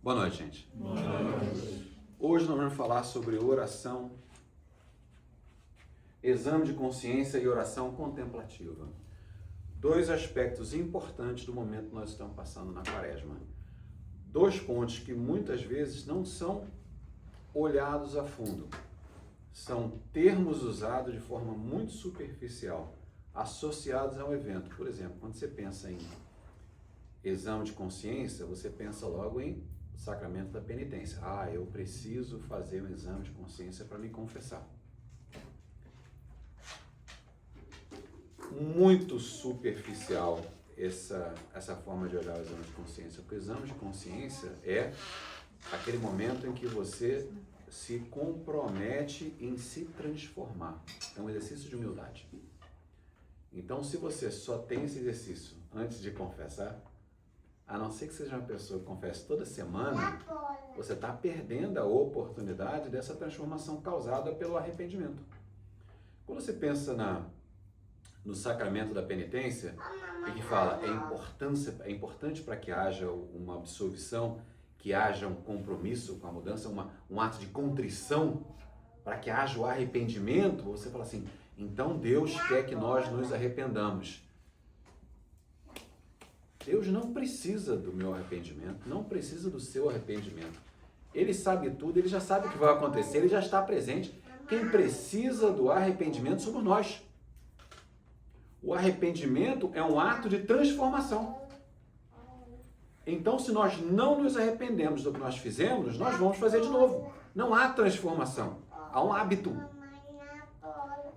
Boa noite, gente. Boa noite. Hoje nós vamos falar sobre oração, exame de consciência e oração contemplativa. Dois aspectos importantes do momento que nós estamos passando na Quaresma. Dois pontos que muitas vezes não são olhados a fundo. São termos usados de forma muito superficial, associados a um evento. Por exemplo, quando você pensa em exame de consciência, você pensa logo em sacramento da penitência. Eu preciso fazer um exame de consciência para me confessar. Muito superficial essa forma de olhar o exame de consciência, porque o exame de consciência é aquele momento em que você se compromete em se transformar. É um exercício de humildade. Então, se você só tem esse exercício antes de confessar, a não ser que seja uma pessoa que confesse toda semana, você está perdendo a oportunidade dessa transformação causada pelo arrependimento. Quando você pensa no sacramento da penitência, e que fala é importante para que haja uma absolvição, que haja um compromisso com a mudança, um ato de contrição, para que haja o arrependimento, você fala assim, então Deus quer que nós nos arrependamos. Deus não precisa do meu arrependimento, não precisa do seu arrependimento. Ele sabe tudo, ele já sabe o que vai acontecer, ele já está presente. Quem precisa do arrependimento somos nós. O arrependimento é um ato de transformação. Então, se nós não nos arrependemos do que nós fizemos, nós vamos fazer de novo. Não há transformação, há um hábito.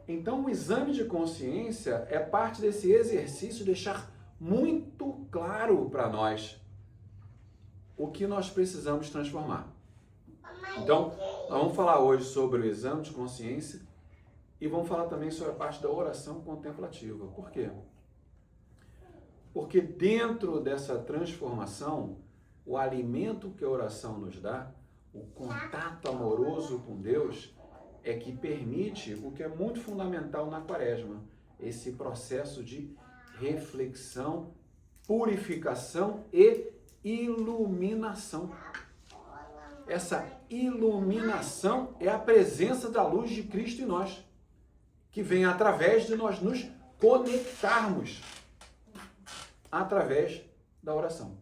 Então, o exame de consciência é parte desse exercício de deixar muito claro para nós o que nós precisamos transformar. Então, nós vamos falar hoje sobre o exame de consciência e vamos falar também sobre a parte da oração contemplativa. Por quê? Porque dentro dessa transformação, o alimento que a oração nos dá, o contato amoroso com Deus, é que permite o que é muito fundamental na Quaresma, esse processo de reflexão, purificação e iluminação. Essa iluminação é a presença da luz de Cristo em nós, que vem através de nós nos conectarmos através da oração.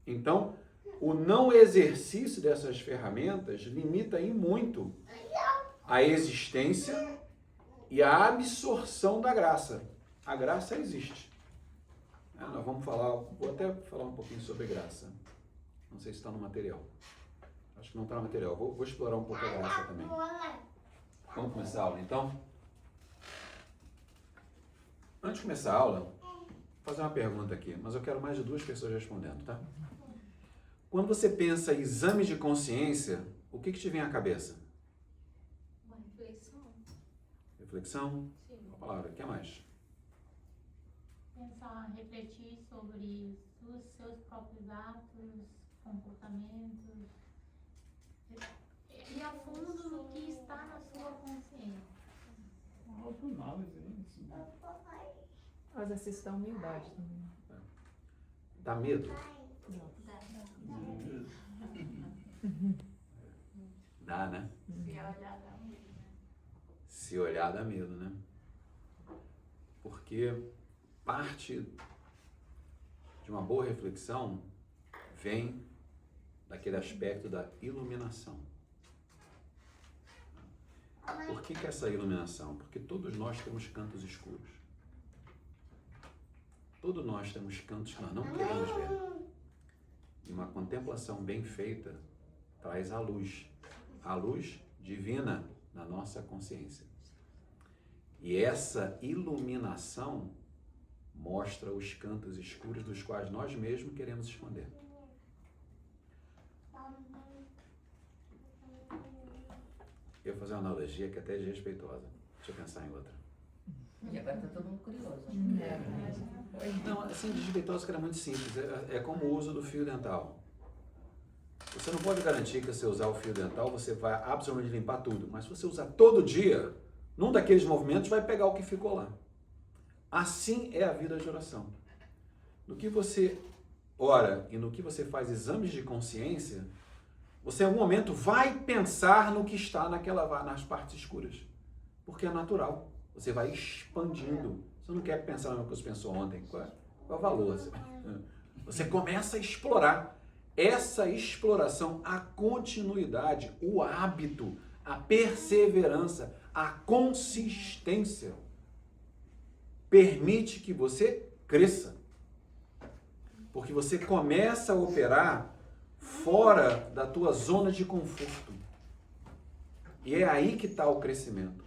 Então, o não exercício dessas ferramentas limita em muito a existência e a absorção da graça. A graça existe. Nós vamos falar, vou até falar um pouquinho sobre graça. Não sei se está no material. Acho que não está no material. Vou explorar um pouco a graça também. Vamos começar a aula, então? Antes de começar a aula, vou fazer uma pergunta aqui, mas eu quero mais de 2 pessoas respondendo, tá? Quando você pensa em exame de consciência, o que te vem à cabeça? Uma reflexão. Reflexão? Sim. Uma palavra, o que mais? Pensar, refletir sobre os seus próprios atos, comportamentos, e a fundo do que está na sua consciência. Uma autoanálise, né? Mas exercício da humildade também. Dá medo? Dá, né? Se olhar dá medo, né? Porque parte de uma boa reflexão vem daquele aspecto da iluminação. Por que essa iluminação? Porque todos nós temos cantos escuros. Todos nós temos cantos que nós não queremos ver. E uma contemplação bem feita traz a luz divina na nossa consciência. E essa iluminação mostra os cantos escuros dos quais nós mesmos queremos esconder. Eu vou fazer uma analogia que é até desrespeitosa. Deixa eu pensar em outra. E agora tá todo mundo curioso. Não, assim, desrespeitosa que era muito simples. É como o uso do fio dental. Você não pode garantir que se você usar o fio dental, você vai absolutamente limpar tudo. Mas se você usar todo dia, num daqueles movimentos vai pegar o que ficou lá. Assim é a vida de oração. No que você ora e no que você faz exames de consciência, você em algum momento vai pensar no que está nas partes escuras. Porque é natural. Você vai expandindo. Você não quer pensar no que você pensou ontem. Qual é o valor? Você começa a explorar. Essa exploração, a continuidade, o hábito, a perseverança, a consistência permite que você cresça. Porque você começa a operar fora da tua zona de conforto. E é aí que está o crescimento.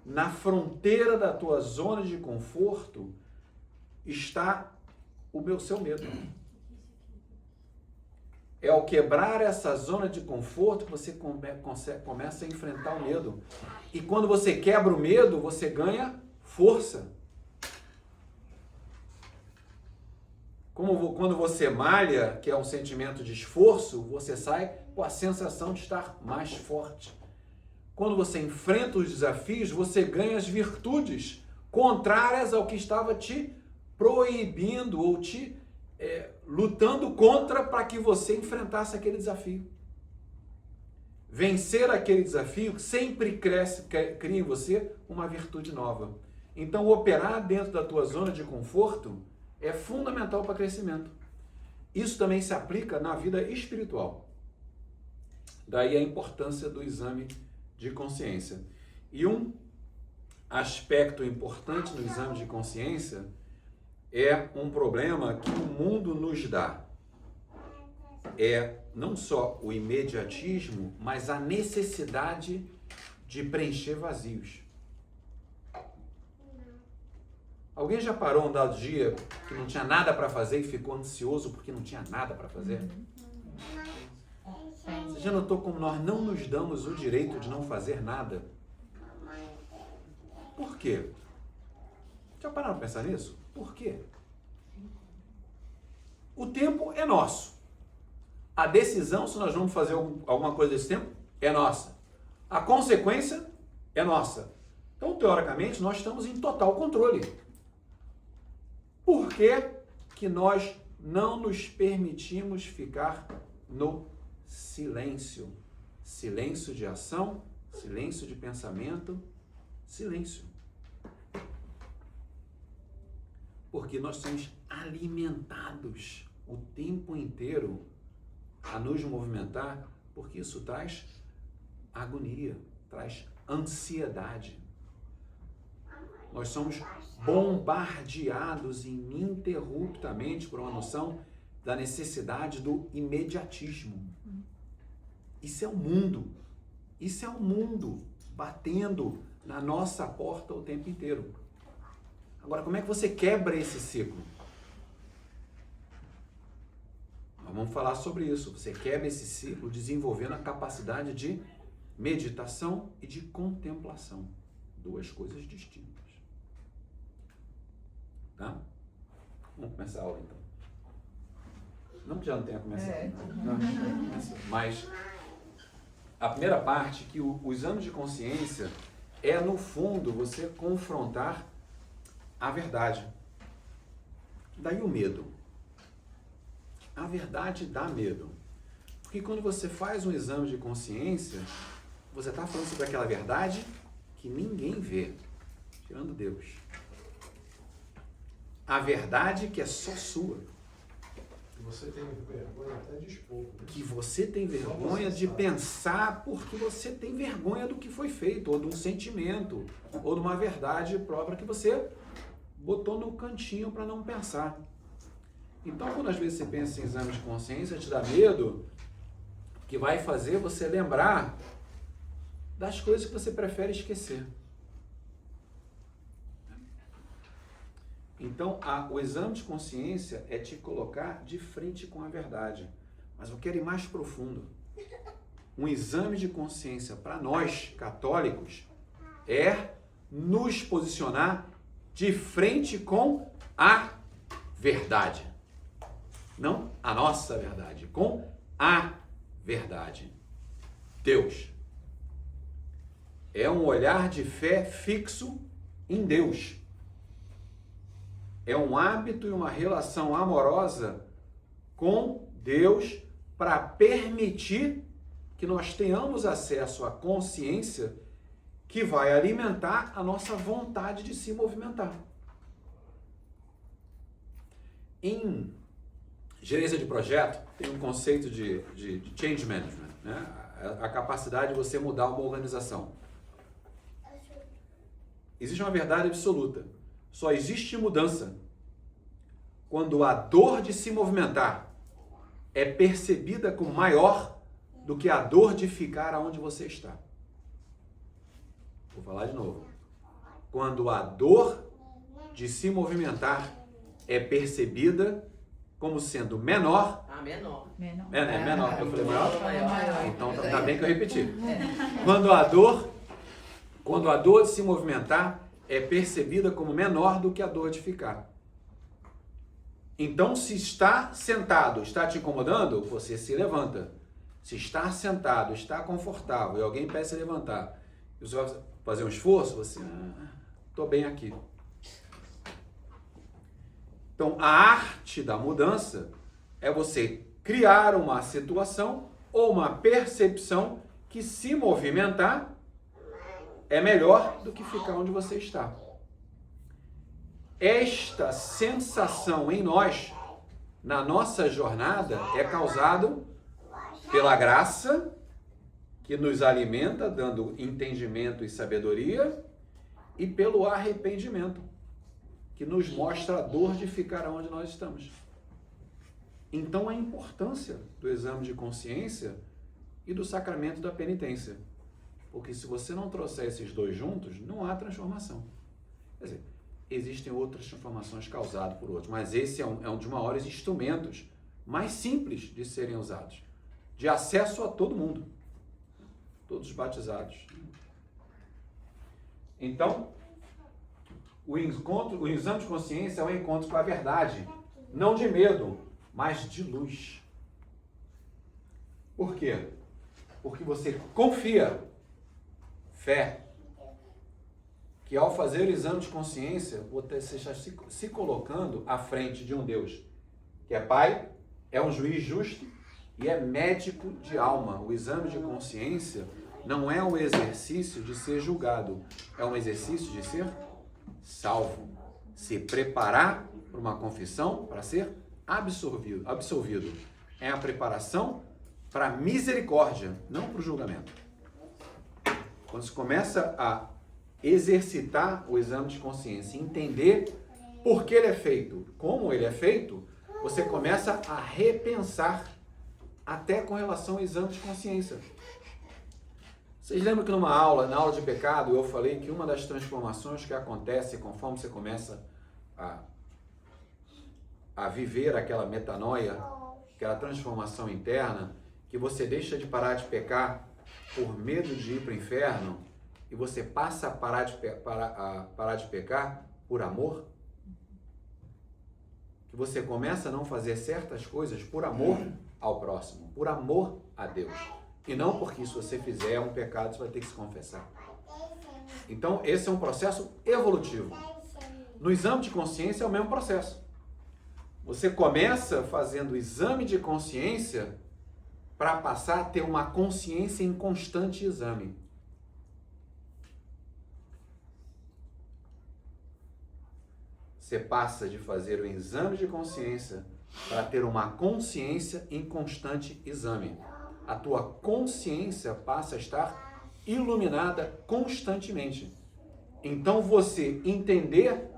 Na fronteira da tua zona de conforto está o seu medo. É ao quebrar essa zona de conforto que você começa a enfrentar o medo. E quando você quebra o medo, você ganha força. Como quando você malha, que é um sentimento de esforço, você sai com a sensação de estar mais forte. Quando você enfrenta os desafios, você ganha as virtudes contrárias ao que estava te proibindo ou te lutando contra para que você enfrentasse aquele desafio. Vencer aquele desafio sempre cria em você uma virtude nova. Então, operar dentro da tua zona de conforto é fundamental para crescimento. Isso também se aplica na vida espiritual. Daí a importância do exame de consciência. E um aspecto importante no exame de consciência é um problema que o mundo nos dá. É não só o imediatismo, mas a necessidade de preencher vazios. Alguém já parou um dado dia que não tinha nada para fazer e ficou ansioso porque não tinha nada para fazer? Você já notou como nós não nos damos o direito de não fazer nada? Por quê? Já pararam para pensar nisso? Por quê? O tempo é nosso. A decisão, se nós vamos fazer alguma coisa desse tempo, é nossa. A consequência é nossa. Então, teoricamente, nós estamos em total controle. Por que que nós não nos permitimos ficar no silêncio? Silêncio de ação, silêncio de pensamento, silêncio. Porque nós somos alimentados o tempo inteiro a nos movimentar, porque isso traz agonia, traz ansiedade. Nós somos bombardeados ininterruptamente por uma noção da necessidade do imediatismo. Isso é o mundo. Isso é o mundo batendo na nossa porta o tempo inteiro. Agora, como é que você quebra esse ciclo? Nós vamos falar sobre isso. Você quebra esse ciclo desenvolvendo a capacidade de meditação e de contemplação. Duas coisas distintas. Tá? Vamos começar a aula, então. Não que já não tenha começado. Não, mas a primeira parte, que o exame de consciência é, no fundo, você confrontar a verdade. Daí o medo. A verdade dá medo. Porque quando você faz um exame de consciência, você está falando sobre aquela verdade que ninguém vê, tirando Deus. A verdade que é só sua. Que você tem vergonha até de expor. Que você tem vergonha de pensar porque você tem vergonha do que foi feito, ou de um sentimento, ou de uma verdade própria que você botou no cantinho para não pensar. Então, quando às vezes você pensa em exame de consciência, te dá medo, que vai fazer você lembrar das coisas que você prefere esquecer. Então, o exame de consciência é te colocar de frente com a verdade. Mas eu quero ir mais profundo. Um exame de consciência para nós, católicos, é nos posicionar de frente com a verdade. Não a nossa verdade, com a verdade. Deus. É um olhar de fé fixo em Deus. É um hábito e uma relação amorosa com Deus para permitir que nós tenhamos acesso à consciência que vai alimentar a nossa vontade de se movimentar. Em gerência de projeto, tem um conceito de change management, né? A capacidade de você mudar uma organização. Existe uma verdade absoluta. Só existe mudança quando a dor de se movimentar é percebida como maior do que a dor de ficar aonde você está. Vou falar de novo. Quando a dor de se movimentar é percebida como sendo menor. Menor. Menor. É menor. Eu falei maior? Maior. Então tá bem que eu repeti. Quando a dor de se movimentar é percebida como menor do que a dor de ficar. Então, se está sentado, está te incomodando, você se levanta. Se está sentado, está confortável e alguém pede se levantar, e você vai fazer um esforço, você, estou bem aqui. Então, a arte da mudança é você criar uma situação ou uma percepção que se movimentar é melhor do que ficar onde você está. Esta sensação em nós, na nossa jornada, é causado pela graça que nos alimenta, dando entendimento e sabedoria, e pelo arrependimento, que nos mostra a dor de ficar onde nós estamos. Então, a importância do exame de consciência e do sacramento da penitência. Porque se você não trouxer esses dois juntos, não há transformação. Quer dizer, existem outras transformações causadas por outros, mas esse é um dos maiores instrumentos mais simples de serem usados, de acesso a todo mundo, todos os batizados. Então, o exame de consciência é um encontro com a verdade, não de medo, mas de luz. Por quê? Porque você confia, fé, que ao fazer o exame de consciência, você está se colocando à frente de um Deus que é Pai, é um juiz justo e é médico de alma. O exame de consciência não é um exercício de ser julgado, é um exercício de ser salvo. Se preparar para uma confissão, para ser absolvido. É a preparação para a misericórdia, não para o julgamento. Quando se começa a exercitar o exame de consciência, entender por que ele é feito, como ele é feito, você começa a repensar até com relação ao exame de consciência. Vocês lembram que na aula de pecado, eu falei que uma das transformações que acontece conforme você começa a viver aquela metanoia, aquela transformação interna, que você deixa de parar de pecar por medo de ir para o inferno e você passa a parar de pecar por amor? Que você começa a não fazer certas coisas por amor ao próximo, por amor a Deus. E não porque se você fizer um pecado, você vai ter que se confessar. Então, esse é um processo evolutivo. No exame de consciência é o mesmo processo. Você começa fazendo o exame de consciência para passar a ter uma consciência em constante exame. Você passa de fazer o exame de consciência para ter uma consciência em constante exame. A tua consciência passa a estar iluminada constantemente. Então você entender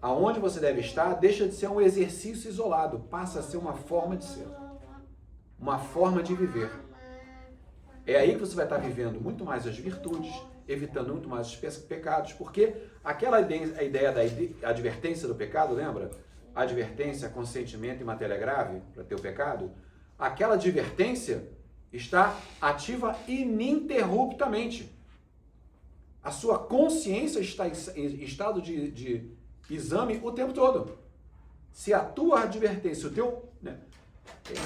aonde você deve estar deixa de ser um exercício isolado, passa a ser uma forma de ser, uma forma de viver. É aí que você vai estar vivendo muito mais as virtudes, evitando muito mais os pecados, porque aquela ideia da advertência do pecado, lembra? Advertência, consentimento e matéria grave para ter o pecado. Aquela advertência está ativa ininterruptamente. A sua consciência está em estado de exame o tempo todo. Se a tua advertência, o teu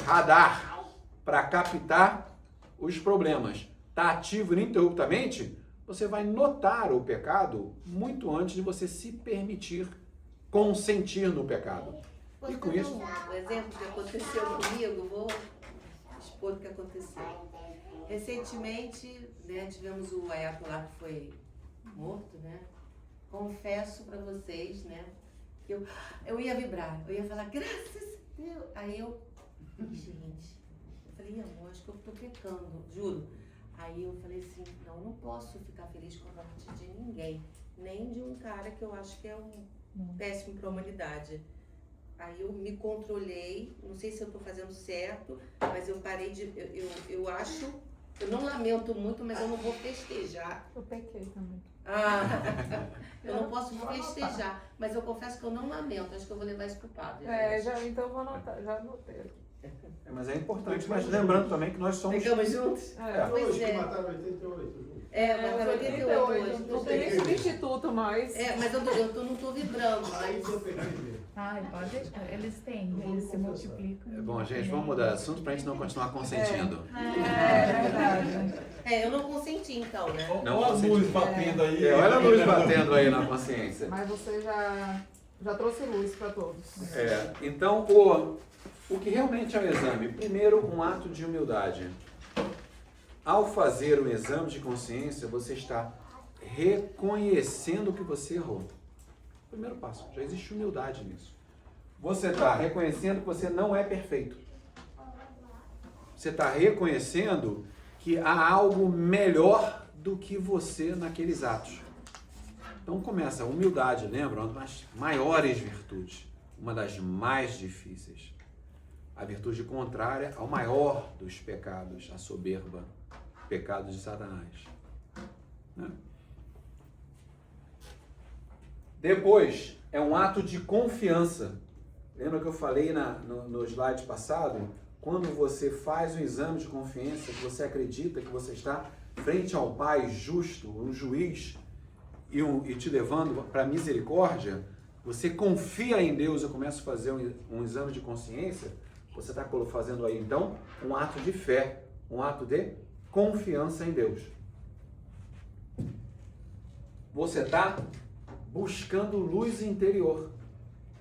radar para captar os problemas está ativo ininterruptamente, você vai notar o pecado muito antes de você se permitir consentir no pecado. E com isso, Um exemplo que aconteceu comigo, vou expor o que aconteceu. Recentemente, né, tivemos o Ayatollah que foi morto, né? Confesso pra vocês, né, que eu ia vibrar, eu ia falar, graças a Deus. Aí gente, eu falei, amor, acho que eu tô pecando, juro. Aí eu falei assim, não, eu não posso ficar feliz com a morte de ninguém, nem de um cara que eu acho que é um péssimo pra humanidade. Aí eu me controlei, não sei se eu tô fazendo certo, mas eu parei de, eu acho, eu não lamento muito, mas eu não vou festejar. Eu pequei também. Eu não posso festejar, mas eu confesso que eu não lamento, acho que eu vou levar isso pro padre. Então eu vou anotar, já anotei. mas é importante, mas lembrando também que nós somos... Ficamos juntos? Pois Hoje que é. mataram 88. Mataram 88 hoje. Não tem nem substituto mais. Mas eu não tô vibrando. Aí eu peguei mesmo. Ai, pode deixar. Eles têm, eles se multiplicam. Bom, gente, vamos mudar de assunto pra gente não continuar consentindo. É verdade. Eu não consenti então, né? Não Olha a consenti. luz batendo aí. Olha a luz batendo aí na consciência. Mas você já trouxe luz para todos. Então, o que realmente é o exame? Primeiro, um ato de humildade. Ao fazer o exame de consciência, você está reconhecendo que você errou. Primeiro passo, já existe humildade nisso. Você está reconhecendo que você não é perfeito. Você está reconhecendo que há algo melhor do que você naqueles atos. Então começa a humildade, lembra? Uma das maiores virtudes, uma das mais difíceis. A virtude contrária ao maior dos pecados, a soberba, pecado de Satanás. Né? Depois, é um ato de confiança. Lembra que eu falei no slide passado? Quando você faz um exame de confiança, que você acredita que você está frente ao Pai justo, um juiz, e te levando para a misericórdia, você confia em Deus e começa a fazer um exame de consciência, você está fazendo aí, então, um ato de fé, um ato de confiança em Deus. Você está buscando luz interior,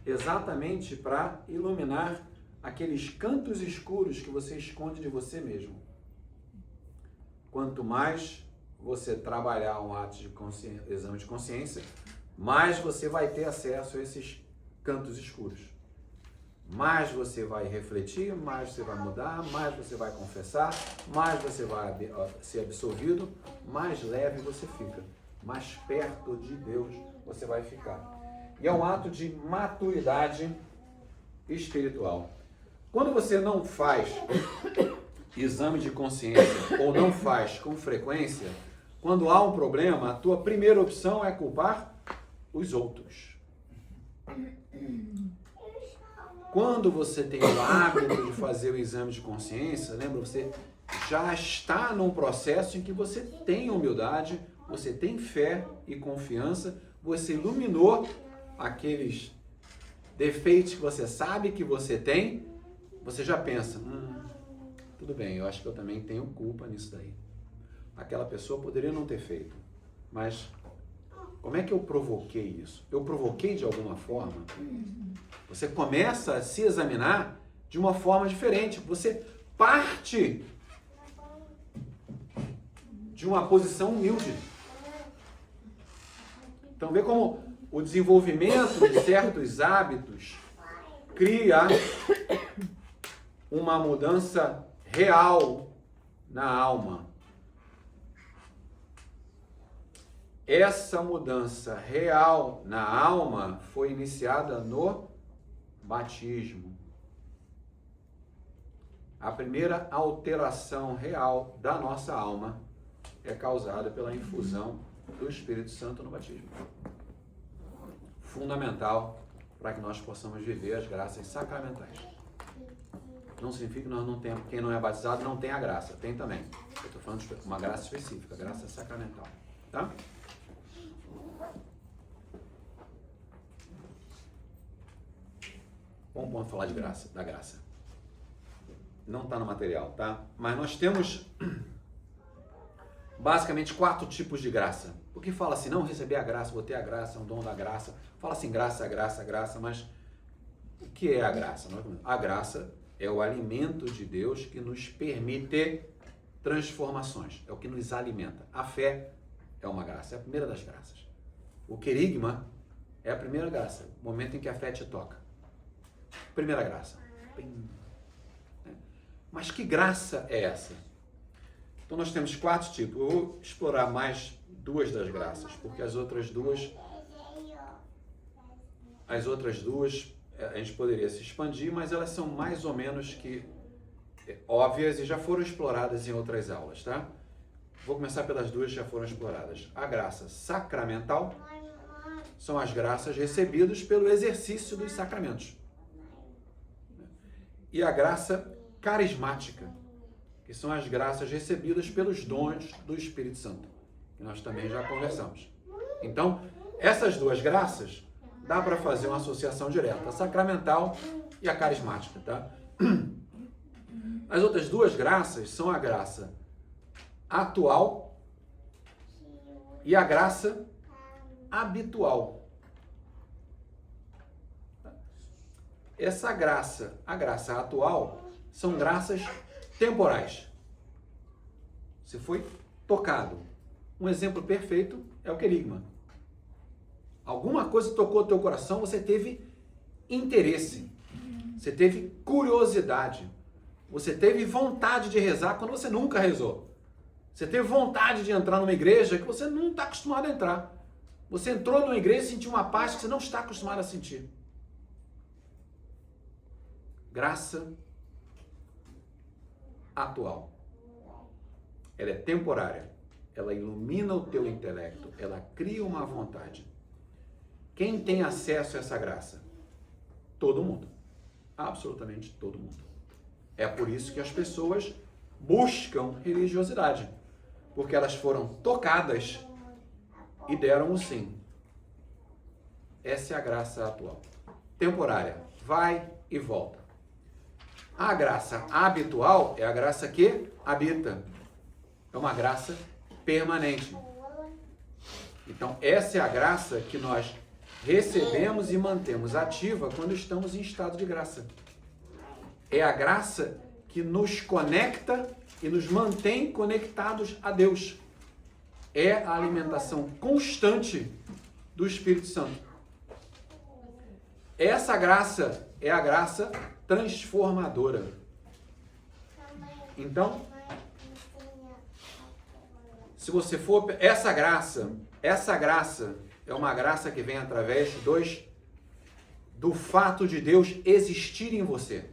exatamente para iluminar aqueles cantos escuros que você esconde de você mesmo. Quanto mais você trabalhar um ato de exame de consciência, mais você vai ter acesso a esses cantos escuros. Mais você vai refletir, mais você vai mudar, mais você vai confessar, mais você vai ser absolvido, mais leve você fica, mais perto de Deus você vai ficar. E é um ato de maturidade espiritual. Quando você não faz exame de consciência ou não faz com frequência, quando há um problema, a tua primeira opção é culpar os outros. Quando você tem o hábito de fazer o exame de consciência, lembra, você já está num processo em que você tem humildade, você tem fé e confiança, você iluminou aqueles defeitos que você sabe que você tem, você já pensa, tudo bem, eu acho que eu também tenho culpa nisso daí. Aquela pessoa poderia não ter feito, mas como é que eu provoquei isso? Eu provoquei de alguma forma? Você começa a se examinar de uma forma diferente. Você parte de uma posição humilde. Então vê como o desenvolvimento de certos hábitos cria uma mudança real na alma. Essa mudança real na alma foi iniciada no batismo. A primeira alteração real da nossa alma é causada pela infusão do Espírito Santo no batismo. Fundamental para que nós possamos viver as graças sacramentais. Não significa que nós não temos, quem não é batizado não tem a graça, tem também. Eu estou falando de uma graça específica, graça sacramental. Tá? Vamos falar de graça, da graça. Não está no material, tá? Mas nós temos basicamente 4 tipos de graça. Porque fala assim, não, receber a graça, vou ter a graça, é um dom da graça. Fala assim, graça, graça, graça, mas O que é a graça? A graça é o alimento de Deus que nos permite transformações. É o que nos alimenta. A fé é uma graça, é a primeira das graças. O querigma é a primeira graça, o momento em que a fé te toca. Primeira graça. Mas que graça é essa? Então nós temos 4 tipos. Eu vou explorar mais 2 das graças, porque as outras duas a gente poderia se expandir, mas elas são mais ou menos que óbvias e já foram exploradas em outras aulas, tá? Vou começar pelas 2 que já foram exploradas. A graça sacramental são as graças recebidas pelo exercício dos sacramentos. E a graça carismática, que são as graças recebidas pelos dons do Espírito Santo, que nós também já conversamos. Então, essas 2 graças, dá para fazer uma associação direta, a sacramental e a carismática, tá? As outras 2 graças são a graça atual e a graça habitual. Essa graça, a graça atual, são graças temporais. Você foi tocado. Um exemplo perfeito é o querigma. Alguma coisa tocou o teu coração, você teve interesse, você teve curiosidade, você teve vontade de rezar quando você nunca rezou. Você teve vontade de entrar numa igreja que você não está acostumado a entrar. Você entrou numa igreja e sentiu uma paz que você não está acostumado a sentir. Graça atual. Ela é temporária. Ela ilumina o teu intelecto. Ela cria uma vontade. Quem tem acesso a essa graça? Todo mundo. Absolutamente todo mundo. É por isso que as pessoas buscam religiosidade. Porque elas foram tocadas e deram o sim. Essa é a graça atual. Temporária. Vai e volta. A graça habitual é a graça que habita. É uma graça permanente. Então, essa é a graça que nós recebemos e mantemos ativa quando estamos em estado de graça. É a graça que nos conecta e nos mantém conectados a Deus. É a alimentação constante do Espírito Santo. Essa graça é a graça transformadora. Então, se você for... Essa graça é uma graça que vem através do fato de Deus existir em você.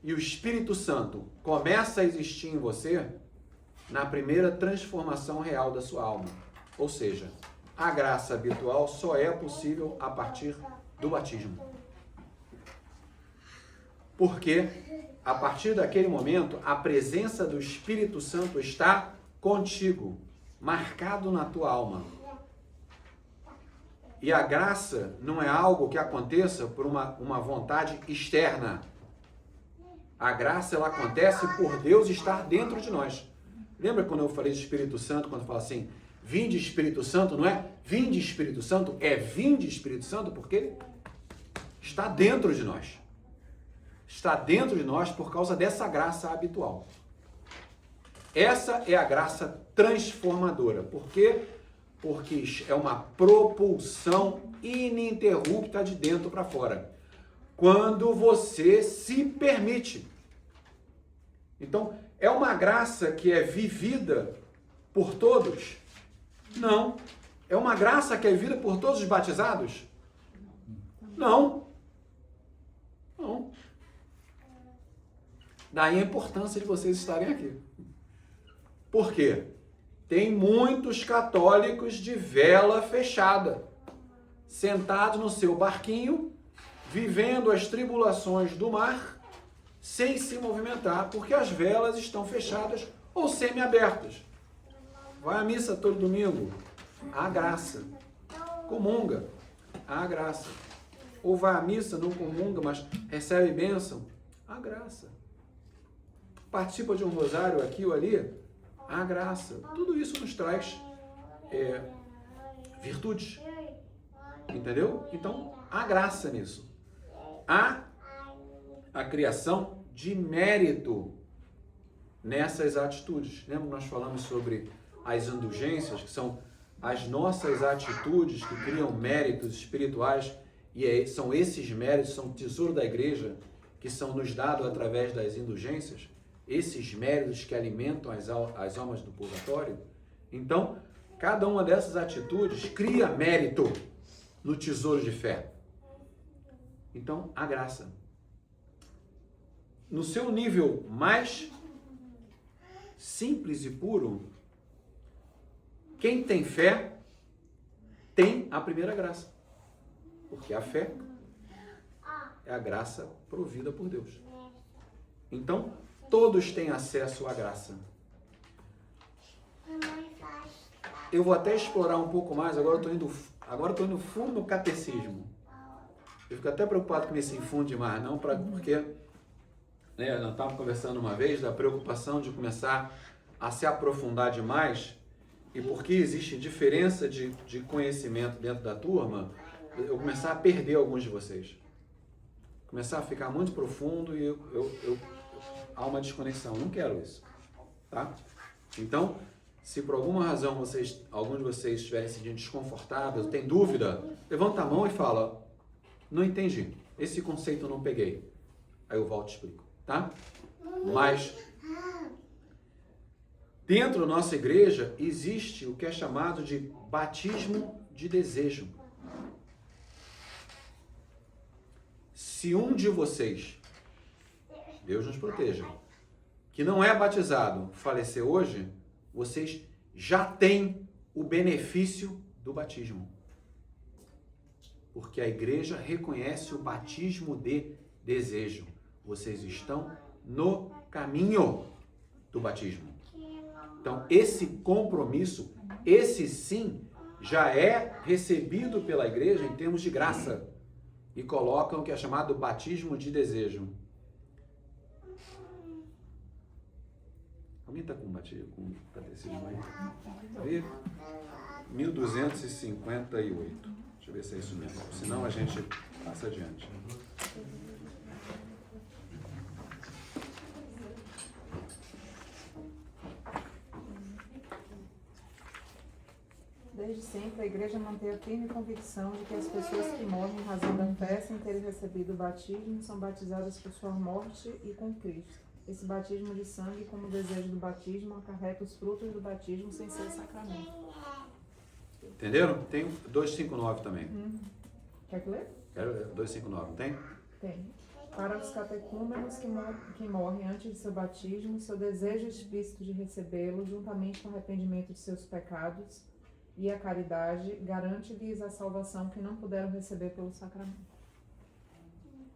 E o Espírito Santo começa a existir em você na primeira transformação real da sua alma. Ou seja, a graça habitual só é possível a partir do batismo. Porque, a partir daquele momento, a presença do Espírito Santo está contigo, marcado na tua alma. E a graça não é algo que aconteça por uma vontade externa. A graça, ela acontece por Deus estar dentro de nós. Lembra quando eu falei de Espírito Santo, quando fala assim, vinde Espírito Santo, não é vinde Espírito Santo, é vinde Espírito Santo, porque ele está dentro de nós. Está dentro de nós por causa dessa graça habitual. Essa é a graça transformadora. Por quê? Porque é uma propulsão ininterrupta de dentro para fora. Quando você se permite. Então, é uma graça que é vivida por todos? Não. É uma graça que é vivida por todos os batizados? Não. Não. Daí a importância de vocês estarem aqui. Por quê? Tem muitos católicos de vela fechada, sentados no seu barquinho, vivendo as tribulações do mar, sem se movimentar, porque as velas estão fechadas ou semi-abertas. Vai à missa todo domingo? Há graça. Comunga? Há graça. Ou vai à missa, não comunga, mas recebe bênção? Há graça. Participa de um rosário aqui ou ali? Há graça. Tudo isso nos traz virtudes. Entendeu? Então, há graça nisso. há a criação de mérito nessas atitudes. Lembra que nós falamos sobre as indulgências, que são as nossas atitudes que criam méritos espirituais, e são esses méritos, são o tesouro da igreja, que são nos dados através das indulgências, esses méritos que alimentam as almas do purgatório. Então, cada uma dessas atitudes cria mérito no tesouro de fé. Então, a graça. No seu nível mais simples e puro, quem tem fé tem a primeira graça. Porque a fé é a graça provida por Deus. Então, todos têm acesso à graça. Eu vou até explorar um pouco mais, agora eu estou indo fundo no catecismo. Eu fico até preocupado com esse fundo demais, não, porque nós estávamos conversando uma vez da preocupação de começar a se aprofundar demais, e porque existe diferença de conhecimento dentro da turma, eu começar a perder alguns de vocês. Começar a ficar muito profundo e há uma desconexão. Eu não quero isso. Tá? Então, se por alguma razão alguns de vocês estiverem se sentindo desconfortáveis, tem dúvida, levanta a mão e fala, não entendi, esse conceito eu não peguei. Aí eu volto e explico, tá? Mas, dentro da nossa igreja, existe o que é chamado de batismo de desejo. Se um de vocês, Deus nos proteja, que não é batizado, falecer hoje, vocês já têm o benefício do batismo. Porque a igreja reconhece o batismo de desejo. Vocês estão no caminho do batismo. Então, esse compromisso, esse sim, já é recebido pela igreja em termos de graça. E colocam o que é chamado batismo de desejo. Alguém está com catecismo aí? 1258. Deixa eu ver se é isso mesmo. Senão a gente passa adiante. Desde sempre, a igreja mantém a firme convicção de que as pessoas que morrem em razão da fé sem terem recebido o batismo são batizadas por sua morte e com Cristo. Esse batismo de sangue, como o desejo do batismo, acarreta os frutos do batismo sem ser sacramento. Entenderam? Tem 259 também. Quer que lê? Quero 259, não tem? Tem. Para os catecúmenos que morrem antes de seu batismo, seu desejo explícito de recebê-lo, juntamente com o arrependimento de seus pecados e a caridade, garante-lhes a salvação que não puderam receber pelo sacramento.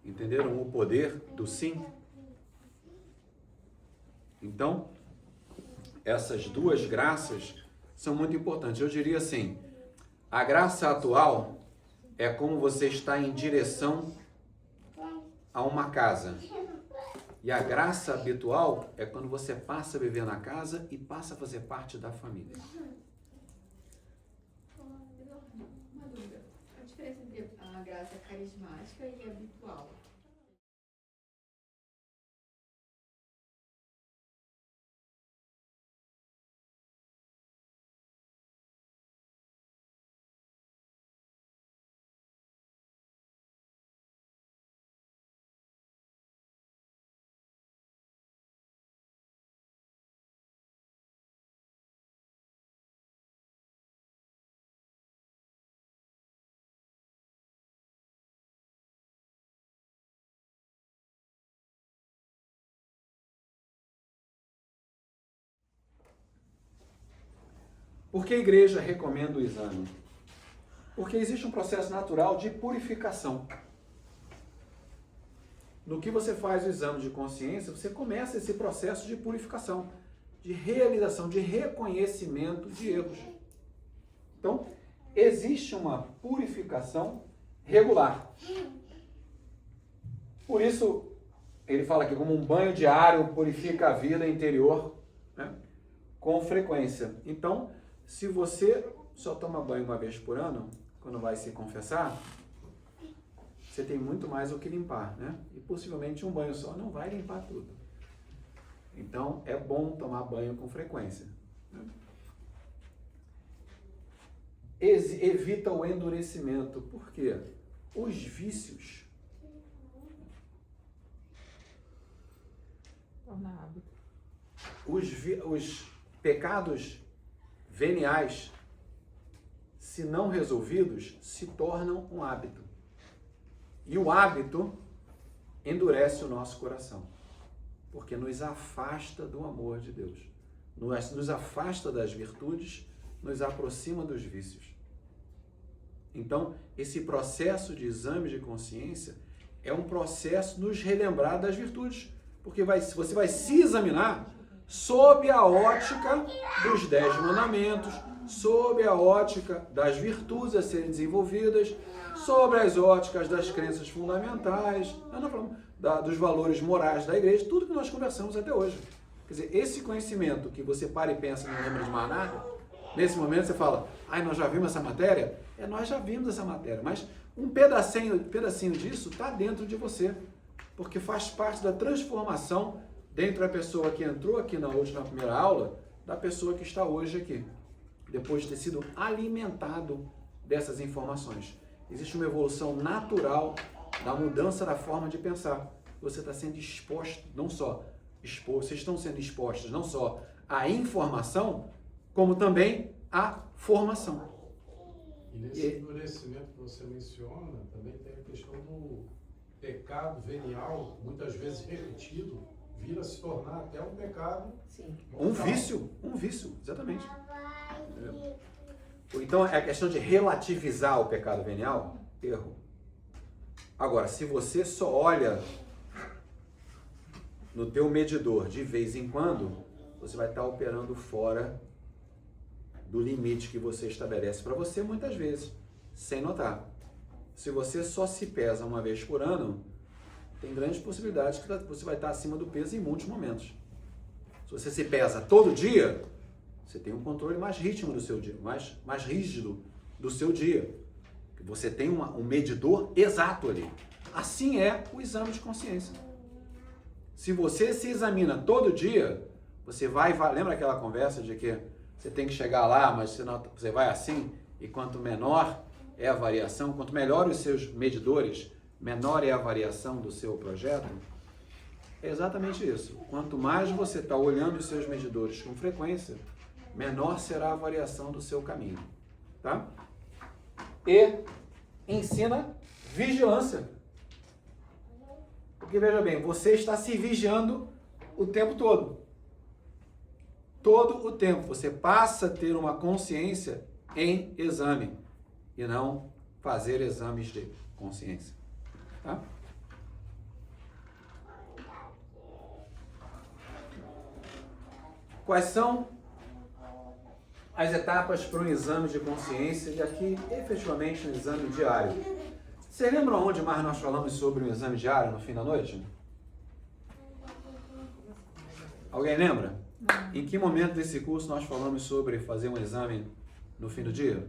Entenderam o poder do sim? Então, essas duas graças são muito importantes. Eu diria assim, a graça atual é como você está em direção a uma casa. E a graça habitual é quando você passa a viver na casa e passa a fazer parte da família. Uma dúvida. A diferença entre a graça carismática e habitual? Por que a igreja recomenda o exame? Porque existe um processo natural de purificação. No que você faz o exame de consciência, você começa esse processo de purificação, de realização, de reconhecimento de erros. Então, existe uma purificação regular. Por isso, ele fala aqui como um banho diário purifica a vida interior, né, com frequência. Então, se você só toma banho uma vez por ano, quando vai se confessar, você tem muito mais o que limpar, né? E possivelmente um banho só não vai limpar tudo. Então, é bom tomar banho com frequência. Né? Evita o endurecimento. Por quê? Os vícios Torna hábito. os pecados veniais, se não resolvidos, se tornam um hábito. E o hábito endurece o nosso coração, porque nos afasta do amor de Deus, nos afasta das virtudes, nos aproxima dos vícios. Então, esse processo de exame de consciência é um processo de nos relembrar das virtudes, porque você vai se examinar sob a ótica dos 10 mandamentos, sob a ótica das virtudes a serem desenvolvidas, sobre as óticas das crenças fundamentais, dos valores morais da igreja, tudo que nós conversamos até hoje. Quer dizer, esse conhecimento que você para e pensa e não lembra de mais nada, nesse momento você fala, nós já vimos essa matéria? Nós já vimos essa matéria, mas um pedacinho disso está dentro de você, porque faz parte da transformação dentro da pessoa que entrou aqui na primeira aula, da pessoa que está hoje aqui, depois de ter sido alimentado dessas informações. Existe uma evolução natural da mudança da forma de pensar. Você está sendo exposto, vocês estão sendo expostos não só à informação, como também à formação. E nesse endurecimento que você menciona, também tem a questão do pecado venial, muitas vezes repetido, vira a se tornar até um pecado. Sim. Um vício, exatamente. Então, é a questão de relativizar o pecado venial, erro. Agora, se você só olha no teu medidor de vez em quando, você vai estar operando fora do limite que você estabelece para você muitas vezes, sem notar. Se você só se pesa uma vez por ano, tem grandes possibilidades que você vai estar acima do peso em muitos momentos. Se você se pesa todo dia, você tem um controle mais rígido do seu dia, mais rígido do seu dia. Você tem um medidor exato ali. Assim é o exame de consciência. Se você se examina todo dia, você vai lembra aquela conversa de que você tem que chegar lá, mas você vai assim, e quanto menor é a variação, quanto melhor os seus medidores, menor é a variação do seu projeto. É exatamente isso. Quanto mais você está olhando os seus medidores com frequência, menor será a variação do seu caminho. Tá? E ensina vigilância. Porque veja bem, você está se vigiando o tempo todo. Todo o tempo. Você passa a ter uma consciência em exame e não fazer exames de consciência. Tá? Quais são as etapas para um exame de consciência e aqui, efetivamente, um exame diário? Vocês lembram onde mais nós falamos sobre um exame diário no fim da noite? Alguém lembra? Não. Em que momento desse curso nós falamos sobre fazer um exame no fim do dia?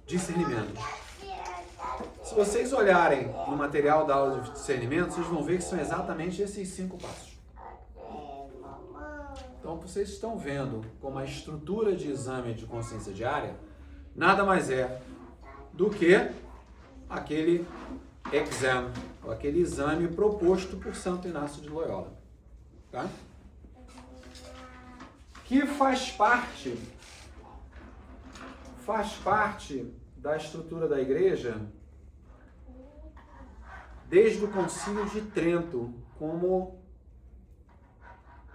Discernimento. Se vocês olharem no material da aula de discernimento, vocês vão ver que são exatamente esses 5 passos. Então, vocês estão vendo como a estrutura de exame de consciência diária nada mais é do que aquele exame, ou aquele exame proposto por Santo Inácio de Loyola. Tá? Que faz parte da estrutura da igreja desde o Concílio de Trento como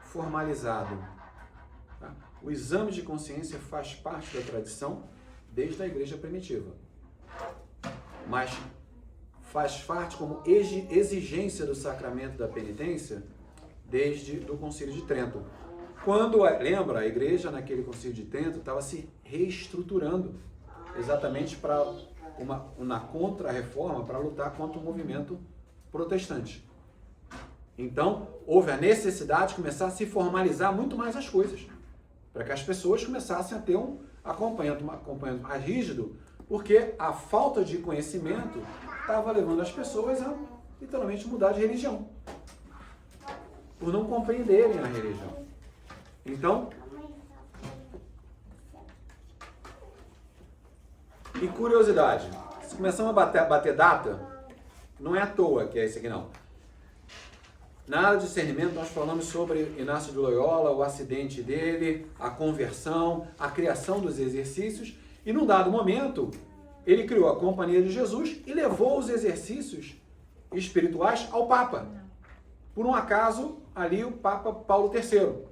formalizado. Tá? O exame de consciência faz parte da tradição desde a igreja primitiva, mas faz parte como exigência do sacramento da penitência desde o Concílio de Trento. Quando, lembra, a igreja naquele Concílio de Trento estava se reestruturando exatamente na contra-reforma, para lutar contra o movimento protestante. Então, houve a necessidade de começar a se formalizar muito mais as coisas, para que as pessoas começassem a ter um acompanhamento mais rígido Porque a falta de conhecimento estava levando as pessoas a literalmente mudar de religião. Por não compreenderem a religião. Então, e curiosidade, se começamos a bater data, não é à toa que é esse aqui não. Na área de discernimento nós falamos sobre Inácio de Loyola, o acidente dele, a conversão, a criação dos exercícios, e num dado momento ele criou a Companhia de Jesus e levou os exercícios espirituais ao Papa. Por um acaso, ali o Papa Paulo III.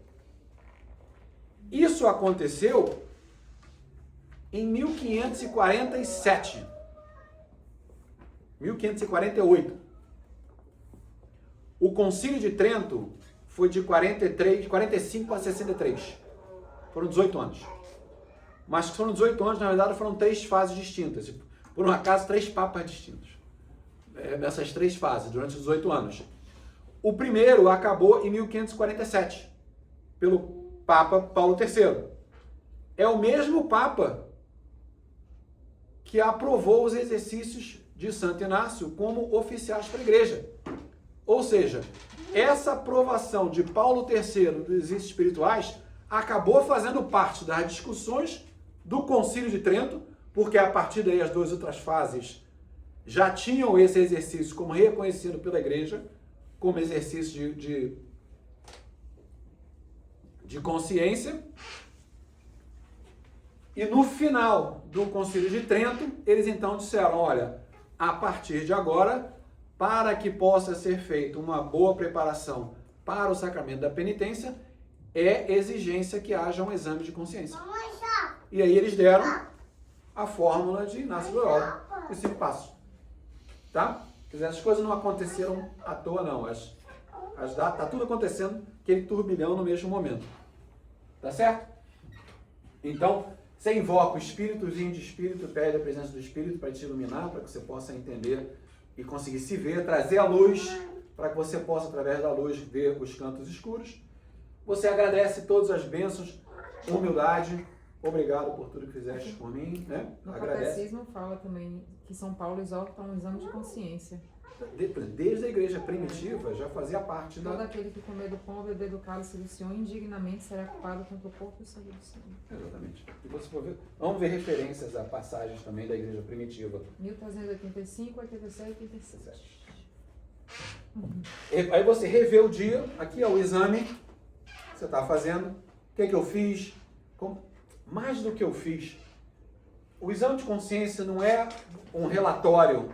Isso aconteceu em 1547. 1548. O Concílio de Trento foi de 45 a 63. Foram 18 anos. Mas foram 18 anos, na verdade, foram 3 fases distintas. Por um acaso, 3 papas distintos. Nessas 3 fases, durante os 18 anos. O primeiro acabou em 1547, pelo Papa Paulo III. É o mesmo Papa que aprovou os exercícios de Santo Inácio como oficiais para a igreja. Ou seja, essa aprovação de Paulo III dos exercícios espirituais acabou fazendo parte das discussões do Concílio de Trento, porque a partir daí as 2 outras fases já tinham esse exercício como reconhecido pela igreja, como exercício de consciência. E no final do Concílio de Trento, eles então disseram, olha, a partir de agora, para que possa ser feita uma boa preparação para o sacramento da penitência, é exigência que haja um exame de consciência. E aí eles deram a fórmula de Inácio de Loyola, os 5 passos. Tá? Quer dizer, as coisas não aconteceram à toa, não. As datas, tá tudo acontecendo, aquele turbilhão no mesmo momento. Tá certo? Então, você invoca o espíritozinho de espírito, pede a presença do espírito para te iluminar, para que você possa entender e conseguir se ver, trazer a luz, para que você possa, através da luz, ver os cantos escuros. Você agradece todas as bênçãos, humildade, obrigado por tudo que fizeste por mim, né? No Agradece. Catecismo fala também que São Paulo exorta um exame de consciência. Desde a igreja primitiva já fazia parte Todo da... aquele que comer do pão, beber do cálice do Senhor, indignamente será culpado contra o corpo e o sangue do Senhor. Exatamente. E você for ver, vamos ver referências a passagens também da igreja primitiva. 1385, 87 e 87. Aí você revê o dia, aqui é o exame que você está fazendo, o que é que eu fiz, mais do que eu fiz. O exame de consciência não é um relatório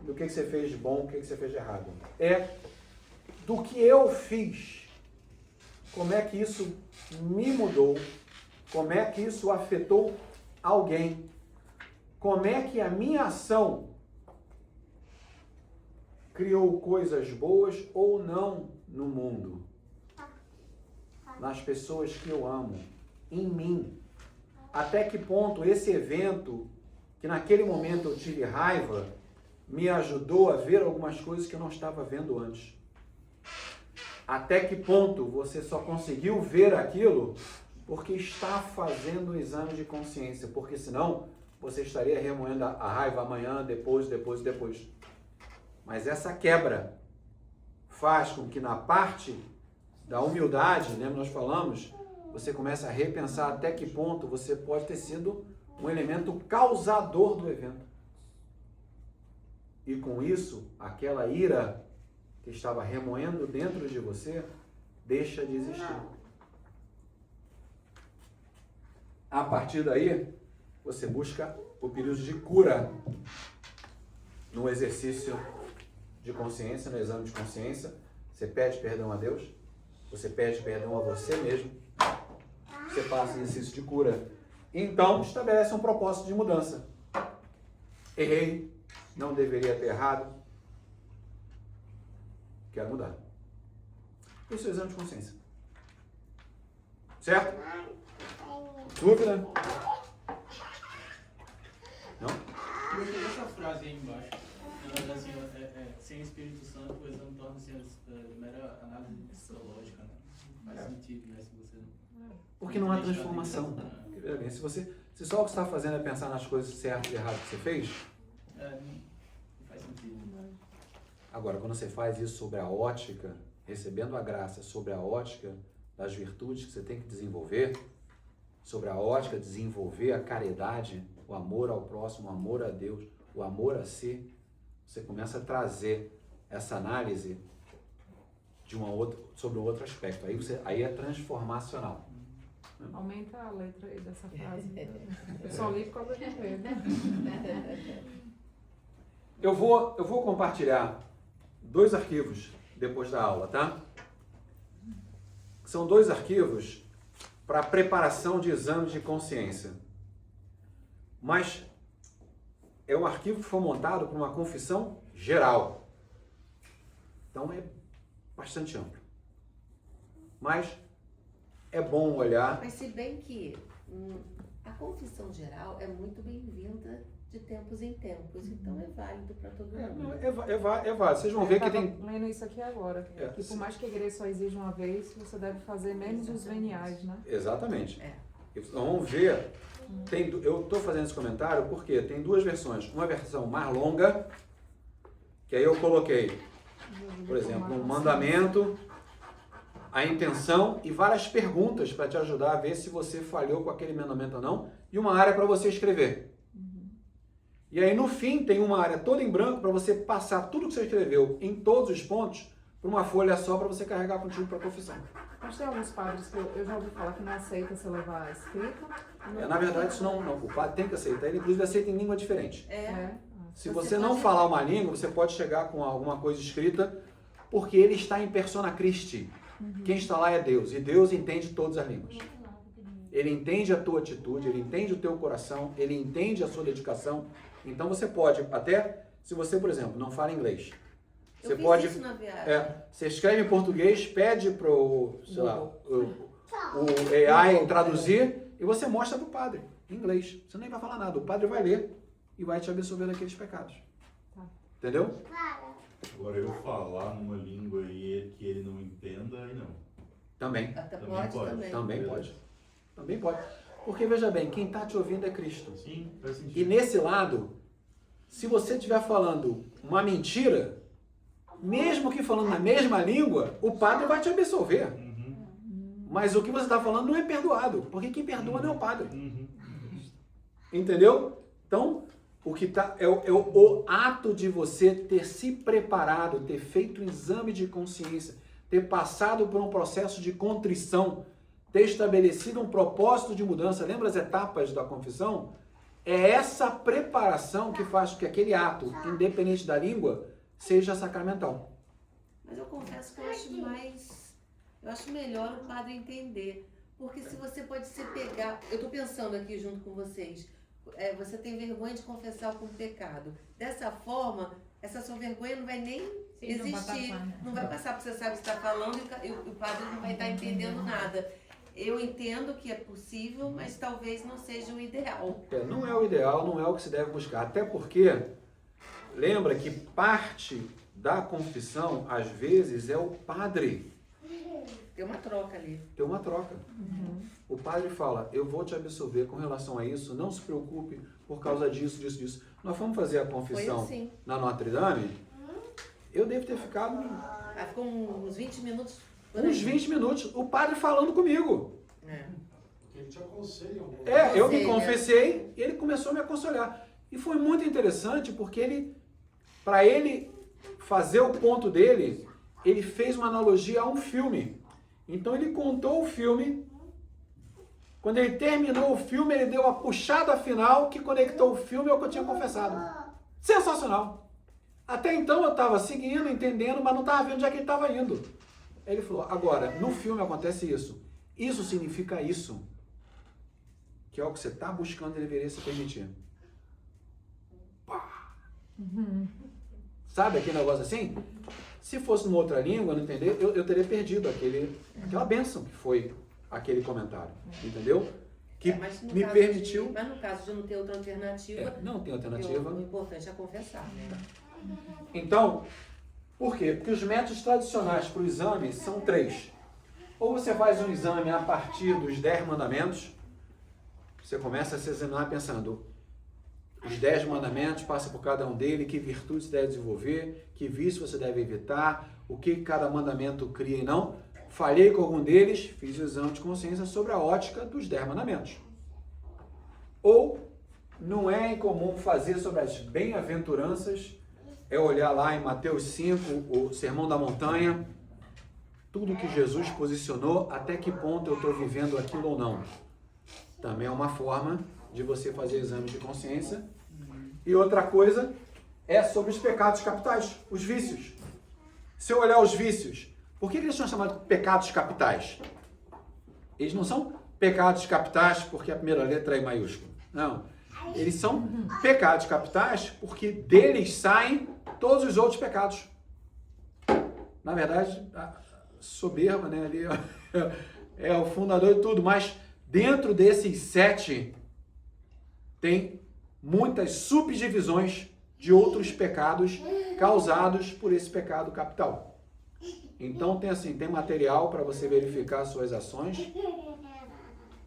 do que você fez de bom, o que você fez de errado. É do que eu fiz, como é que isso me mudou, como é que isso afetou alguém, como é que a minha ação criou coisas boas ou não no mundo, nas pessoas que eu amo, em mim. Até que ponto esse evento, que naquele momento eu tive raiva, me ajudou a ver algumas coisas que eu não estava vendo antes. Até que ponto você só conseguiu ver aquilo porque está fazendo o exame de consciência, porque senão você estaria remoendo a raiva amanhã, depois. Mas essa quebra faz com que na parte da humildade, lembra nós falamos, você começa a repensar até que ponto você pode ter sido um elemento causador do evento. E com isso, aquela ira que estava remoendo dentro de você, deixa de existir. A partir daí, você busca o período de cura no exercício de consciência, no exame de consciência. Você pede perdão a Deus, você pede perdão a você mesmo, você passa o exercício de cura. Então, estabelece um propósito de mudança. Errei, não deveria ter errado, quero mudar. Esse é o exame de consciência. Certo? Dúvida? Não? Eu gostei dessa frase aí embaixo. Assim, sem Espírito Santo, o exame torna-se mera análise psicológica, né? Faz sentido, né? Se você Porque não há transformação. Se você Se só o que você está fazendo é pensar nas coisas certas e erradas que você fez, Não faz sentido. agora, quando você faz isso sobre a ótica, recebendo a graça sobre a ótica das virtudes que você tem que desenvolver, sobre a ótica de desenvolver a caridade, o amor ao próximo, o amor a Deus, o amor a si, você começa a trazer essa análise de sobre um outro aspecto. Aí é transformacional. Aumenta a letra aí dessa frase. Eu só li por causa de ver. Eu vou compartilhar 2 arquivos depois da aula, tá? São 2 arquivos para preparação de exames de consciência. Mas é um arquivo que foi montado para uma confissão geral. Então é bastante amplo. Mas é bom olhar. Mas se bem que a confissão geral é muito bem-vinda de tempos em tempos, então é válido para todo mundo. É válido. Vocês vão ver que tem. Lendo isso aqui agora. Que por mais que a igreja só exija uma vez, você deve fazer menos os veniais, né? Exatamente. É. Vamos ver. Eu estou fazendo esse comentário porque tem 2 versões. Uma versão mais longa, que aí eu coloquei, por exemplo, um mandamento, a intenção e várias perguntas para te ajudar a ver se você falhou com aquele mandamento ou não, e uma área para você escrever. E aí no fim tem uma área toda em branco para você passar tudo que você escreveu em todos os pontos para uma folha só para você carregar contigo para a confissão. Mas tem alguns padres que eu já ouvi falar que não aceita você levar escrito. Na verdade, isso não, o padre tem que aceitar, ele inclusive aceita em língua diferente. É. Se você não falar uma língua, você pode chegar com alguma coisa escrita, porque ele está em persona Christi. Quem está lá é Deus, e Deus entende todas as línguas. Ele entende a tua atitude, ele entende o teu coração, ele entende a sua dedicação. Então você pode, até se você, por exemplo, não fala inglês, você pode. Isso na viagem. Você escreve em português, pede para o AI traduzir e você mostra para o padre em inglês. Você nem vai falar nada, o padre vai ler e vai te absolver daqueles pecados. Entendeu? Agora eu falar numa língua aí que ele não entenda, aí não. Também. Até Também pode pode. também. Também pode. Também pode. Porque veja bem, quem está te ouvindo é Cristo. Sim, faz sentido. E nesse lado, se você estiver falando uma mentira, mesmo que falando na mesma língua, o padre vai te absolver. Mas o que você está falando não é perdoado, porque quem perdoa não é o padre. Entendeu? Então, o que tá é o ato de você ter se preparado, ter feito um exame de consciência, ter passado por um processo de contrição, ter estabelecido um propósito de mudança. Lembra as etapas da confissão? É essa preparação que faz com que aquele ato, independente da língua, seja sacramental. Mas eu confesso que eu acho melhor o padre entender. Porque se você pode se pegar... Eu estou pensando aqui junto com vocês. Você tem vergonha de confessar algum pecado. Dessa forma, essa sua vergonha não vai nem existir. Não vai passar, porque você sabe o que está falando e o padre não vai estar entendendo nada. Eu entendo que é possível, mas talvez não seja o ideal. Não é o ideal, não é o que se deve buscar. Até porque, lembra que parte da confissão, às vezes, é o padre. Tem uma troca ali. Tem uma troca. O padre fala, eu vou te absolver com relação a isso, não se preocupe por causa disso, disso, disso. Nós fomos fazer a confissão assim. Na Notre Dame, eu devo ter ficado Ficou uns 20 minutos. uns 20 minutos, o padre falando comigo. Porque ele te aconselha. Eu me confessei e ele começou a me aconselhar. E foi muito interessante porque para ele fazer o ponto dele, ele fez uma analogia a um filme. Então ele contou o filme. Quando ele terminou o filme, ele deu a puxada final que conectou o filme ao que eu tinha confessado. Sensacional! Até então eu estava seguindo, entendendo, mas não estava vendo onde é que ele estava indo. Ele falou, agora, no filme acontece isso. Isso significa isso. Que é o que você está buscando e deveria se permitir. Pá. Sabe aquele negócio assim? Se fosse numa outra língua, não entender, eu teria perdido aquela bênção que foi aquele comentário. Entendeu? Que me permitiu... Mas no caso de não ter outra alternativa... não tem alternativa. O importante é confessar, né? Então, por quê? Porque os métodos tradicionais para o exame são 3. Ou você faz um exame a partir dos 10 mandamentos, Você começa a se examinar pensando, os 10 mandamentos, passa por cada um deles, que virtudes você deve desenvolver, que vício você deve evitar, o que cada mandamento cria e não. Falhei com algum deles, fiz o exame de consciência sobre a ótica dos 10 mandamentos. Ou não é incomum fazer sobre as bem-aventuranças, é olhar lá em Mateus 5, o Sermão da Montanha, tudo que Jesus posicionou, até que ponto eu estou vivendo aquilo ou não. Também é uma forma de você fazer exame de consciência. E outra coisa é sobre os pecados capitais, os vícios. Se eu olhar os vícios, por que eles são chamados de pecados capitais? Eles não são pecados capitais porque a primeira letra é maiúscula. Não. Eles são pecados capitais porque deles saem todos os outros pecados. Na verdade, a soberba, né, ali é o fundador de tudo, mas dentro desses 7 tem muitas subdivisões de outros pecados causados por esse pecado capital. Então tem material para você verificar suas ações,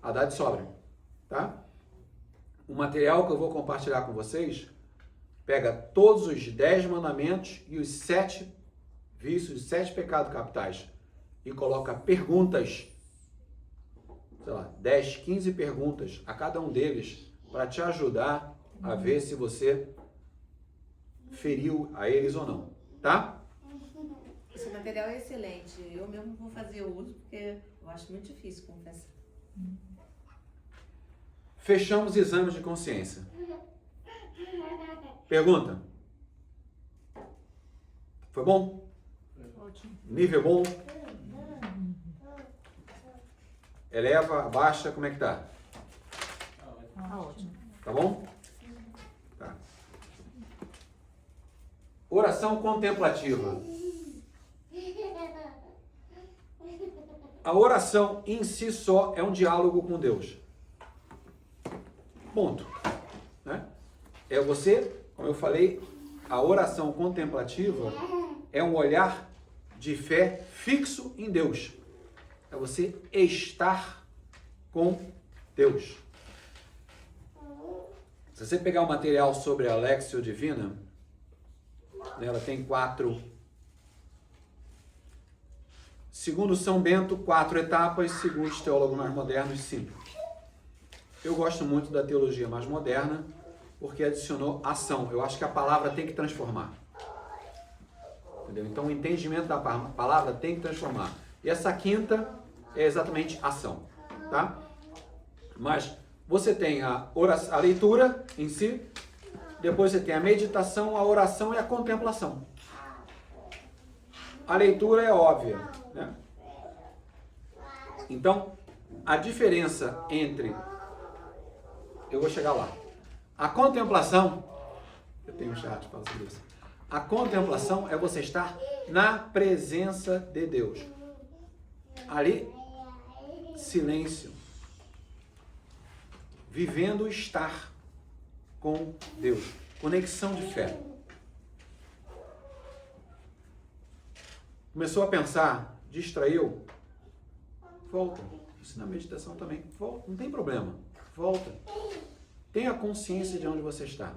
a dar de sobra, tá? O material que eu vou compartilhar com vocês pega todos os 10 mandamentos e os 7 vícios, os 7 pecados capitais e coloca perguntas, sei lá, 10, 15 perguntas a cada um deles para te ajudar a ver se você feriu a eles ou não, tá? Esse material é excelente. Eu mesmo vou fazer uso porque eu acho muito difícil confessar. Fechamos exames de consciência. Pergunta? Foi bom? Ótimo. Nível bom? Eleva, abaixa, como é que tá? Ah, ótimo. Tá bom? Tá. Oração contemplativa. A oração em si só é um diálogo com Deus. Ponto. Né? É você, como eu falei, a oração contemplativa é um olhar de fé fixo em Deus. É você estar com Deus. Se você pegar o material sobre a Alexio Divina, ela tem 4. Segundo São Bento, 4 etapas. Segundo os teólogos mais modernos, 5. Eu gosto muito da teologia mais moderna porque adicionou ação. Eu acho que a palavra tem que transformar. Entendeu? Então o entendimento da palavra tem que transformar. E essa 5ª é exatamente ação. Tá? Mas você tem a leitura em si, depois você tem a meditação, a oração e a contemplação. A leitura é óbvia, né? Então, a diferença entre... Eu vou chegar lá. A contemplação... Eu tenho um chat para fazer isso. A contemplação é você estar na presença de Deus. Ali, silêncio. Vivendo o estar com Deus. Conexão de fé. Começou a pensar, distraiu, volta. Isso na meditação também. Volta, não tem problema. Volta. Tenha consciência de onde você está.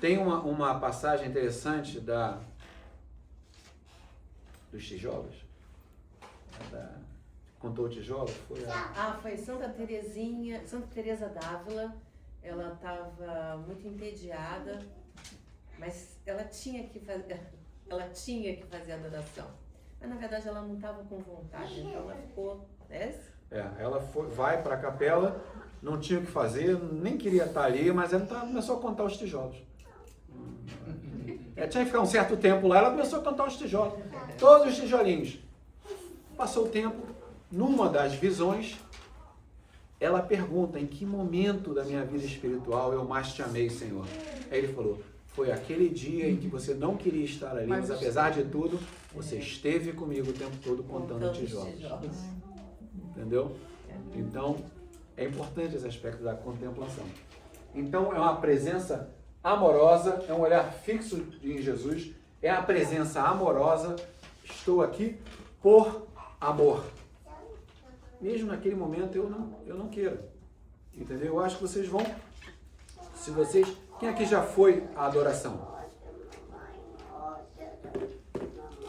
Tem uma passagem interessante dos tijolos. Contou o tijolo? Foi Santa Teresa d'Ávila. Ela estava muito entediada, mas ela tinha que fazer a adoração. Mas na verdade ela não estava com vontade, então ela ficou, né? Ela vai para a capela, não tinha o que fazer, nem queria estar ali, mas ela começou a contar os tijolos. Tinha que ficar um certo tempo lá, ela começou a contar os tijolos, todos os tijolinhos. Passou o tempo, numa das visões, ela pergunta: em que momento da minha vida espiritual eu mais te amei, Senhor? Aí ele falou: foi aquele dia em que você não queria estar ali, mas apesar de tudo, você esteve comigo o tempo todo contando tijolos. Entendeu? Então, é importante esse aspecto da contemplação. Então, é uma presença amorosa, é um olhar fixo em Jesus, é a presença amorosa. Estou aqui por amor. mesmo naquele momento eu não queira. Entendeu? Eu acho que vocês vão, se vocês, quem aqui já foi à adoração?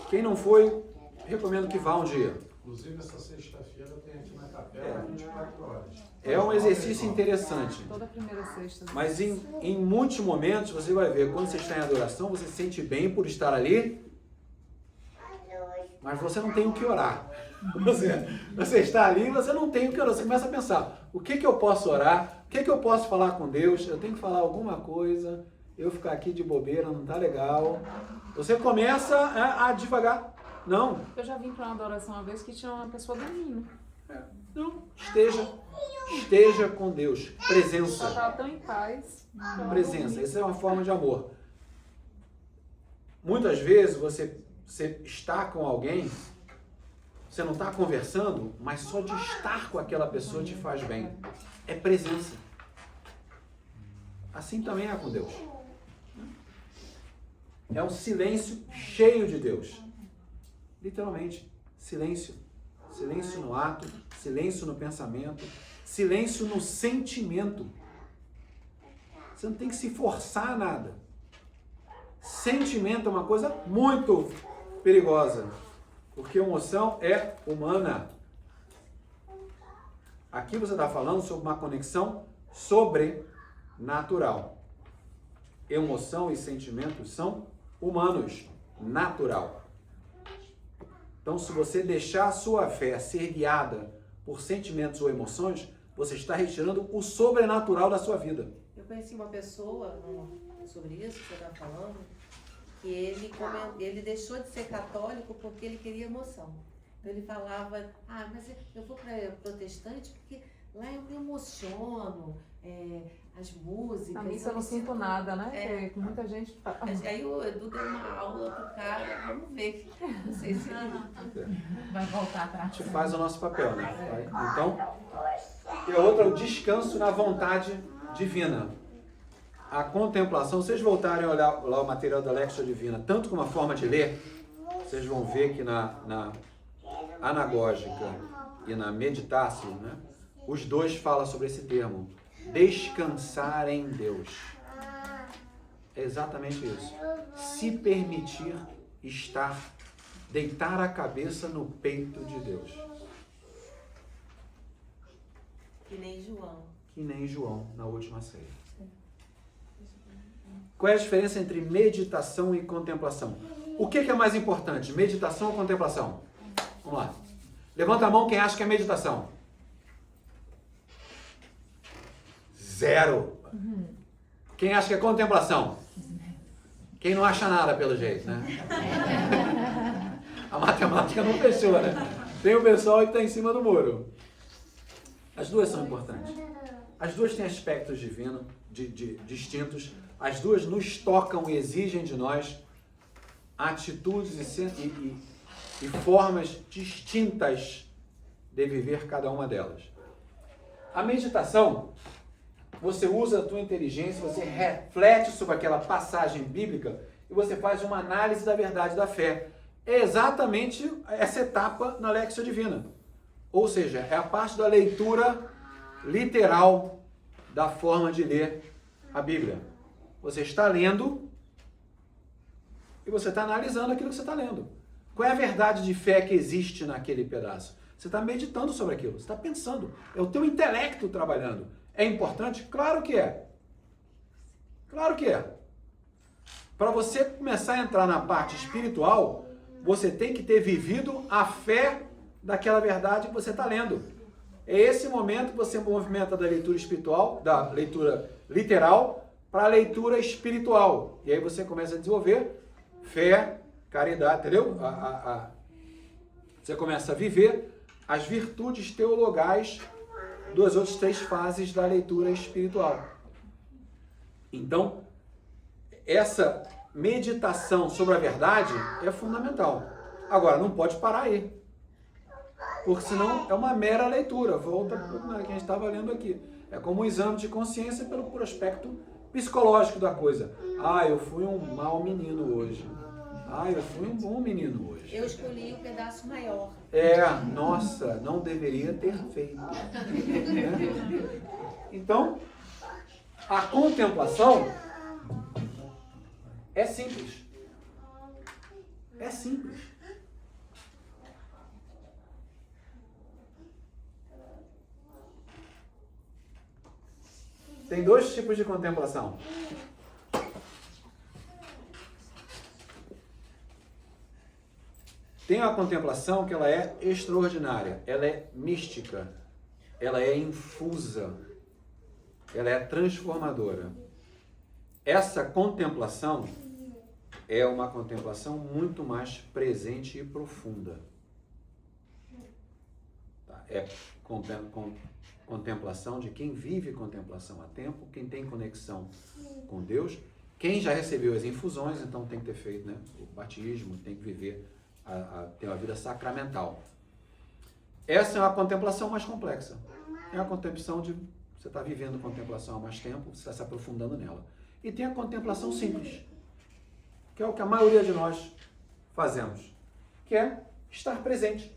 Quem não foi, recomendo que vá um dia. Inclusive, essa sexta-feira tem aqui na capela 24 horas. É um exercício interessante. Toda primeira sexta. Mas em muitos momentos você vai ver, quando você está em adoração, você se sente bem por estar ali, mas você não tem o que orar. Você está ali e você não tem o que orar. Você começa a pensar, o que eu posso orar? O que eu posso falar com Deus? Eu tenho que falar alguma coisa, eu ficar aqui de bobeira não tá legal. Você começa a devagar. Não. Eu já vim para uma adoração uma vez que tinha uma pessoa dormindo. Não. Esteja com Deus. Presença. Ela estava tão em paz. Presença. Essa é uma forma de amor. Muitas vezes você está com alguém, você não está conversando, mas só de estar com aquela pessoa te faz bem. É presença. Assim também é com Deus. É um silêncio cheio de Deus. Literalmente, silêncio. Silêncio no ato, silêncio no pensamento, silêncio no sentimento. Você não tem que se forçar a nada. Sentimento é uma coisa muito perigosa, porque emoção é humana. Aqui você está falando sobre uma conexão sobrenatural. Emoção e sentimento são humanos, natural. Então, se você deixar a sua fé ser guiada por sentimentos ou emoções, você está retirando o sobrenatural da sua vida. Eu conheci uma pessoa sobre isso que você está falando, que ele deixou de ser católico porque ele queria emoção. Então ele falava, mas eu vou para protestante porque lá eu me emociono, as músicas... Na missa eu não sinto nada, né? Porque muita gente fala. Aí o Edu deu uma aula pro cara, vamos ver. Não sei se Vai voltar A atrás. gente faz o nosso papel, né? Então, e a outra é o descanso na vontade divina. A contemplação, vocês voltarem a olhar lá o material da Lexio Divina, tanto como a forma de ler, vocês vão ver que na anagógica e na meditácio, né, os dois falam sobre esse termo, descansar em Deus. É exatamente isso. Se permitir deitar a cabeça no peito de Deus. Que nem João. Que nem João na última ceia. Qual é a diferença entre meditação e contemplação? O que é mais importante, meditação ou contemplação? Vamos lá. Levanta a mão quem acha que é meditação. 0. Quem acha que é contemplação? Quem não acha nada, pelo jeito, né? A matemática não fechou, né? Tem o pessoal que está em cima do muro. As duas são importantes. As duas têm aspectos divinos, distintos. As duas nos tocam e exigem de nós atitudes e formas distintas de viver cada uma delas. A meditação, você usa a tua inteligência, você reflete sobre aquela passagem bíblica e você faz uma análise da verdade da fé. É exatamente essa etapa na Lexio Divina. Ou seja, é a parte da leitura literal da forma de ler a Bíblia. Você está lendo e você está analisando aquilo que você está lendo. Qual é a verdade de fé que existe naquele pedaço? Você está meditando sobre aquilo, você está pensando. É o teu intelecto trabalhando. É importante? Claro que é. Claro que é. Para você começar a entrar na parte espiritual, você tem que ter vivido a fé daquela verdade que você está lendo. É esse momento que você movimenta da leitura espiritual, da leitura literal, para a leitura espiritual. E aí você começa a desenvolver fé, caridade, entendeu? Você começa a viver as virtudes teologais das outras 3 fases da leitura espiritual. Então, essa meditação sobre a verdade é fundamental. Agora, não pode parar aí. Porque senão é uma mera leitura. Volta para o que a gente estava lendo aqui. É como um exame de consciência por aspecto psicológico da coisa. Eu fui um mau menino hoje. Ah, eu fui um bom menino hoje. Eu escolhi o pedaço maior. Nossa, não deveria ter feito. Né? Então, a contemplação é simples. É simples. Tem dois tipos de contemplação. Tem a contemplação que ela é extraordinária, ela é mística, ela é infusa, ela é transformadora. Essa contemplação é uma contemplação muito mais presente e profunda. Tá? É contemplação de quem vive contemplação há tempo, quem tem conexão com Deus, quem já recebeu as infusões, então tem que ter feito, né, o batismo, tem que viver, ter uma vida sacramental. Essa é uma contemplação mais complexa. É a contemplação de você está vivendo contemplação há mais tempo, você está se aprofundando nela. E tem a contemplação simples, que é o que a maioria de nós fazemos, que é estar presente.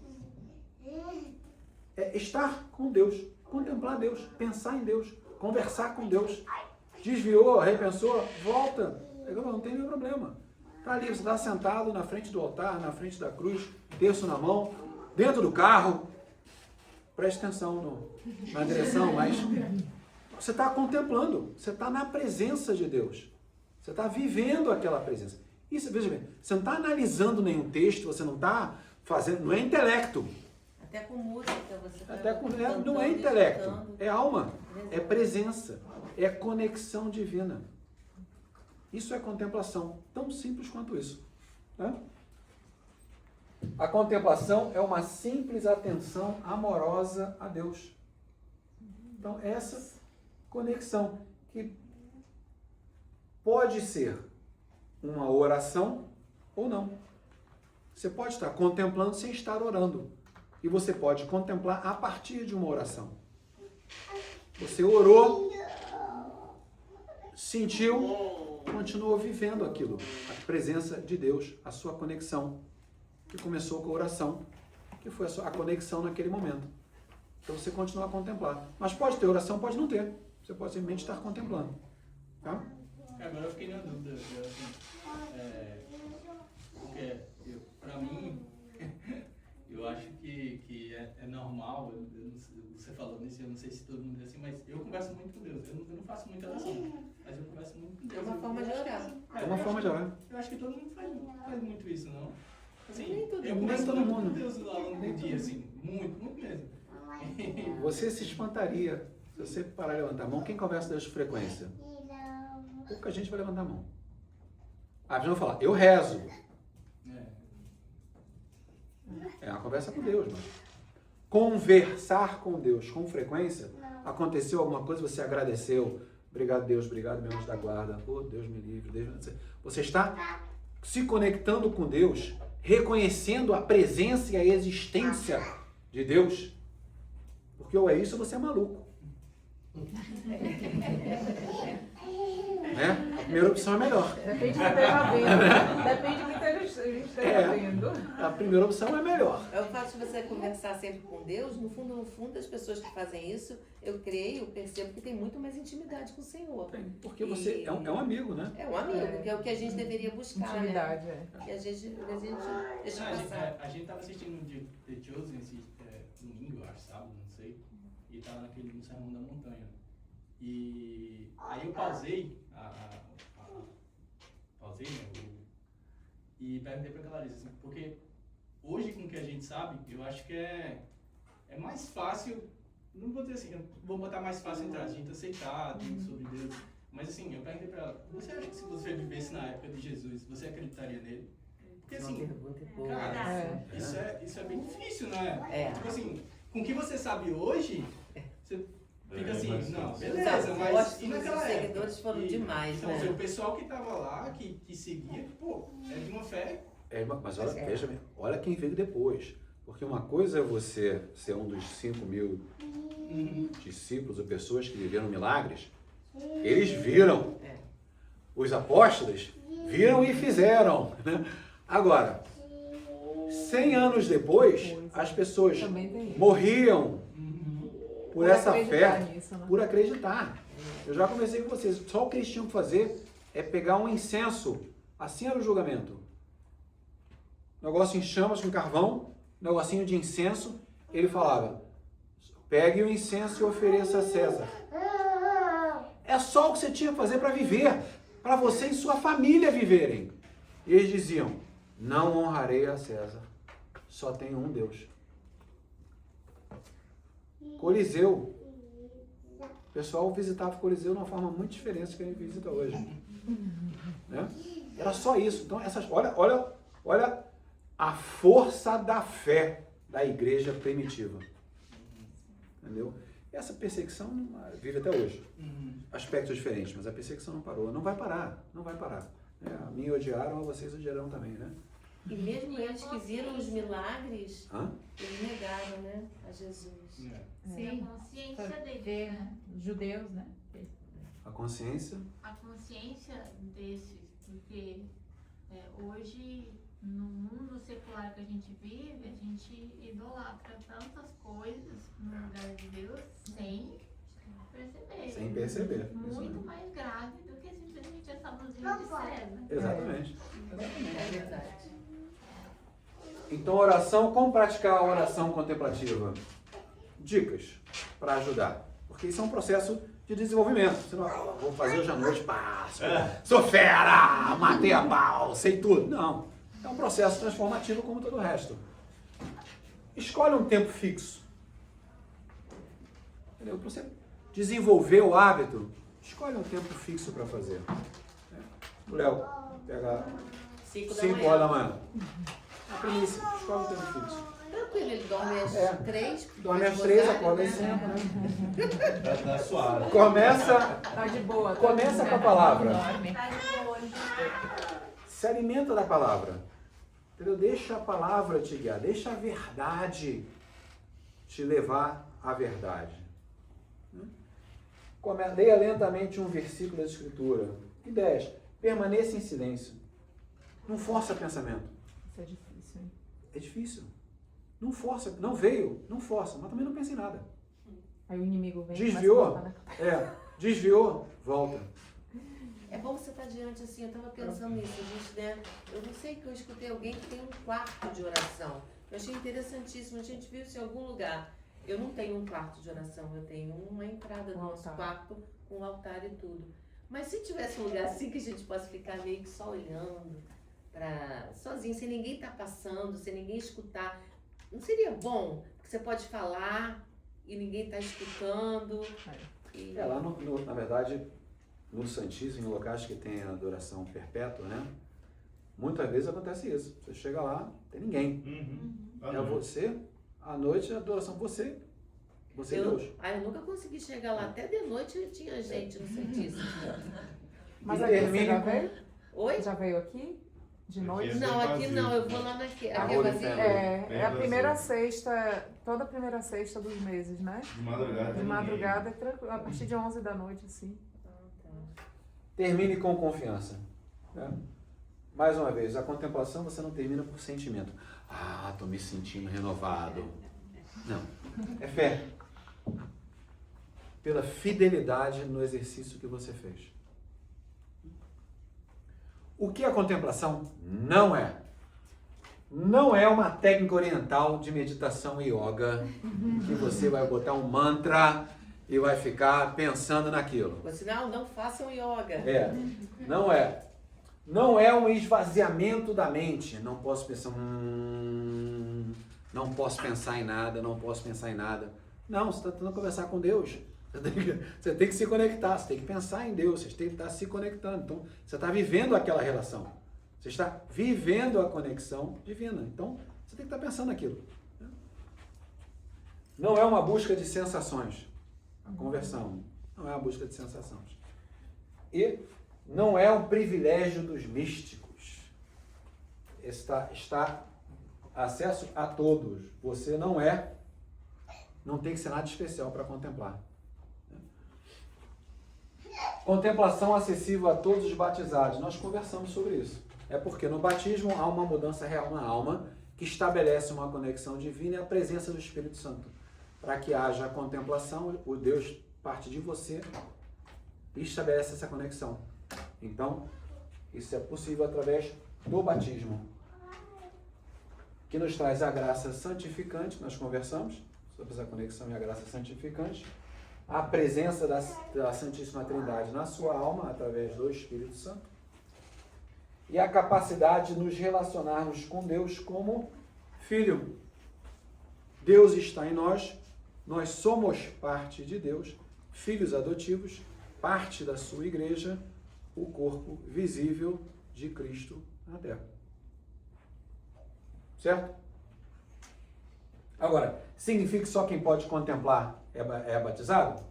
É estar com Deus, contemplar Deus, pensar em Deus, conversar com Deus. Desviou, repensou, volta. Não tem nenhum problema. Está ali, você está sentado na frente do altar, na frente da cruz, terço na mão, dentro do carro. Preste atenção na direção, mas você está contemplando, você está na presença de Deus. Você está vivendo aquela presença. Isso, veja bem, você não está analisando nenhum texto, você não está fazendo, não é intelecto. Até com música você está Não é intelecto, é alma, é presença, é conexão divina. Isso é contemplação, tão simples quanto isso. Né? A contemplação é uma simples atenção amorosa a Deus. Então, essa conexão que pode ser uma oração ou não. Você pode estar contemplando sem estar orando. E você pode contemplar a partir de uma oração. Você orou, sentiu, continuou vivendo aquilo. A presença de Deus, a sua conexão, que começou com a oração, que foi a conexão naquele momento. Então você continua a contemplar. Mas pode ter oração, pode não ter. Você pode simplesmente estar contemplando. Tá? Agora eu fiquei na dúvida, porque pra mim, eu acho que é normal, você falou nisso, eu não sei se todo mundo é assim, mas eu converso muito com Deus. Eu não faço muita oração, mas eu converso muito com Deus. É uma forma de orar. É uma forma de orar. Eu acho que todo mundo faz muito isso, não? Assim, Nem todo eu mundo. converso Nem todo muito mundo. com Deus ao longo do dia, assim, muito mesmo. Você se espantaria se você parar de levantar a mão. Quem conversa com Deus com frequência? Pouca gente vai levantar a mão. A pessoa vai falar, eu rezo. É uma conversa com Deus, mas conversar com Deus com frequência, aconteceu alguma coisa, você agradeceu, obrigado Deus, obrigado meu anjo da guarda, oh, Deus me livre, você está se conectando com Deus, reconhecendo a presença e a existência de Deus, porque ou é isso ou você é maluco. Né? A primeira opção é melhor. Depende de quem esteja vendo. Depende de quem esteja vendo. A primeira opção é melhor. É o fato de você conversar sempre com Deus, no fundo, as pessoas que fazem isso, eu percebo que tem muito mais intimidade com o Senhor. Porque você é um amigo, né? É um amigo, que é o que a gente deveria buscar, Intimidade, né? Que a gente deixa passar. A gente tava assistindo um dia The Chosen, domingo, eu acho, sábado, não sei, e tava no Sermão da Montanha. E aí eu pausei, e perguntei pra Clarice, assim, porque hoje com o que a gente sabe, eu acho que é mais fácil, não vou dizer assim, eu vou botar mais fácil entre a gente aceitar tudo sobre Deus, mas assim, eu perguntei pra ela, você acha que se você vivesse na época de Jesus, você acreditaria nele? Porque assim, cara, isso é bem difícil, não é? Tipo assim, com o que você sabe hoje, você fica assim, não, beleza, mas e naquela os época? seguidores foram demais, então, né? O pessoal que tava lá, que seguia, pô, é de uma fé. Mas olha, veja bem, olha quem veio depois. Porque uma coisa é você ser um dos 5.000 discípulos ou pessoas que viveram milagres. Eles viram. Os apóstolos viram e fizeram. Né? Agora, 100 anos depois, as pessoas Também tem isso. morriam por essa acreditar fé, nisso, né? por acreditar. Eu já conversei com vocês, só o que eles tinham que fazer é pegar um incenso, assim era o julgamento. Negócio em chamas com carvão, negocinho de incenso, ele falava, pegue o incenso e ofereça a César. É só o que você tinha que fazer para viver, para você e sua família viverem. E eles diziam, não honrarei a César, só tem um Deus. Coliseu. O pessoal visitava o Coliseu de uma forma muito diferente do que a gente visita hoje. Né? Era só isso. Então, olha a força da fé da igreja primitiva. Entendeu? Essa perseguição vive até hoje. Aspectos diferentes, mas a perseguição não parou. Não vai parar, não vai parar. A mim odiaram, a vocês odiarão também, né? E mesmo eles que viram os milagres, Hã? eles negaram, né, a Jesus. Sim, a consciência deles, Ver, né? judeus, né? A consciência. A consciência desses, porque hoje, no mundo secular que a gente vive, a gente idolatra tantas coisas no lugar de Deus sem perceber. Sem perceber. Isso Muito mesmo. mais grave do que simplesmente essa blusinha de César. Exatamente. É verdade. Então, oração, como praticar a oração contemplativa? Dicas para ajudar. Porque isso é um processo de desenvolvimento. Você não, vou fazer hoje à noite, pá, sou fera, matei a pau, sei tudo. Não. É um processo transformativo como todo o resto. Escolhe um tempo fixo. Entendeu? Para você desenvolver o hábito, escolhe um tempo fixo para fazer. O Léo pega 5 horas da manhã. A primícia, escolhe um tempo fixo. Tranquilo, ele dorme às 3. Dorme às 3, acorda às 5. Né? Tá suave. Começa Tá de boa. Começa com a palavra. Dorme. Se alimenta da palavra. Entendeu? Deixa a palavra te guiar. Deixa a verdade te levar à verdade. Leia lentamente um versículo da Escritura. E 10. Permaneça em silêncio. Não força pensamento. Isso é difícil, hein? É difícil. Não força. Não veio. Não força. Mas também não pense em nada. Aí o inimigo vem. Desviou. começa a botar na- Desviou. Volta. É bom você estar diante assim, eu estava pensando nisso, a gente, né? Eu não sei que eu escutei alguém que tem um quarto de oração. Eu achei interessantíssimo, a gente viu isso em algum lugar. Eu não tenho um quarto de oração, eu tenho uma entrada do nosso quarto com um altar e tudo. Mas se tivesse um lugar assim que a gente possa ficar meio que só olhando, sozinho, sem ninguém estar passando, sem ninguém escutar, não seria bom? Porque você pode falar e ninguém está escutando. E... Lá na verdade, no Santíssimo, em locais que tem a adoração perpétua, né? Muitas vezes acontece isso. Você chega lá, não tem ninguém. É você, à noite, a adoração, você e Deus. Eu nunca consegui chegar lá. Até de noite tinha gente no Santíssimo. Mas E aqui você termine já com- veio? Oi? Já veio aqui? De noite? Não, aqui não. Eu vou lá aqui é Holy vazio. Family. É a primeira sexta, toda a primeira sexta dos meses, né? De madrugada. De madrugada, é tranquilo, a partir de 11 da noite, assim. Termine com confiança. Né? Mais uma vez, a contemplação você não termina por sentimento. Ah, estou me sentindo renovado. Não. É fé. Pela fidelidade no exercício que você fez. O que a contemplação não é? Não é uma técnica oriental de meditação e yoga que você vai botar um mantra e vai ficar pensando naquilo. Por sinal, não façam yoga. Não é. Não é um esvaziamento da mente. Não posso pensar, não posso pensar em nada, não posso pensar em nada. Não, você está tentando conversar com Deus. Você tem que se conectar, você tem que pensar em Deus, você tem que estar se conectando. Então, você está vivendo aquela relação. Você está vivendo a conexão divina. Então, você tem que estar pensando naquilo. Não é uma busca de sensações. A conversão não é uma busca de sensações. E não é um privilégio dos místicos. Está acesso a todos. Você não tem que ser nada especial para contemplar. Contemplação acessível a todos os batizados. Nós conversamos sobre isso. É porque no batismo há uma mudança real na alma que estabelece uma conexão divina e a presença do Espírito Santo. Para que haja a contemplação, o Deus parte de você e estabelece essa conexão. Então, isso é possível através do batismo, que nos traz a graça santificante. Nós conversamos sobre essa conexão e a graça santificante, a presença da Santíssima Trindade na sua alma, através do Espírito Santo, e a capacidade de nos relacionarmos com Deus como filho. Deus está em nós, nós somos parte de Deus, filhos adotivos, parte da sua igreja, o corpo visível de Cristo na terra. Certo? Agora, significa que só quem pode contemplar é batizado?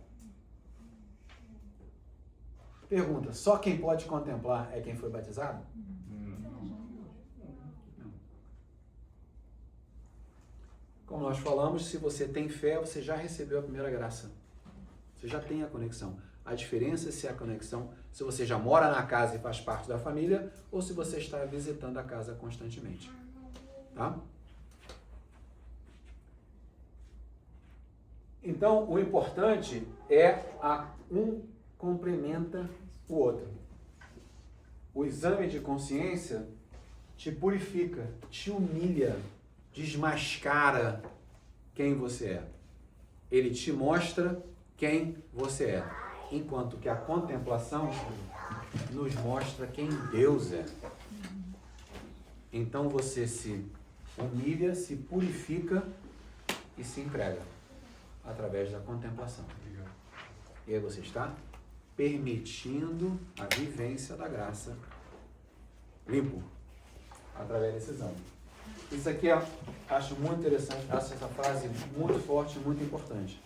Pergunta, só quem pode contemplar é quem foi batizado? Como nós falamos, se você tem fé, você já recebeu a primeira graça. Você já tem a conexão. A diferença é se a conexão, se você já mora na casa e faz parte da família, ou se você está visitando a casa constantemente. Tá? Então, o importante é um complementa o outro. O exame de consciência te purifica, te humilha, desmascara quem você é. Ele te mostra quem você é. Enquanto que a contemplação nos mostra quem Deus é. Então você se humilha, se purifica e se entrega através da contemplação. E aí você está permitindo a vivência da graça limpo, através desse exame. Isso aqui eu acho muito interessante, acho essa frase muito forte, muito importante.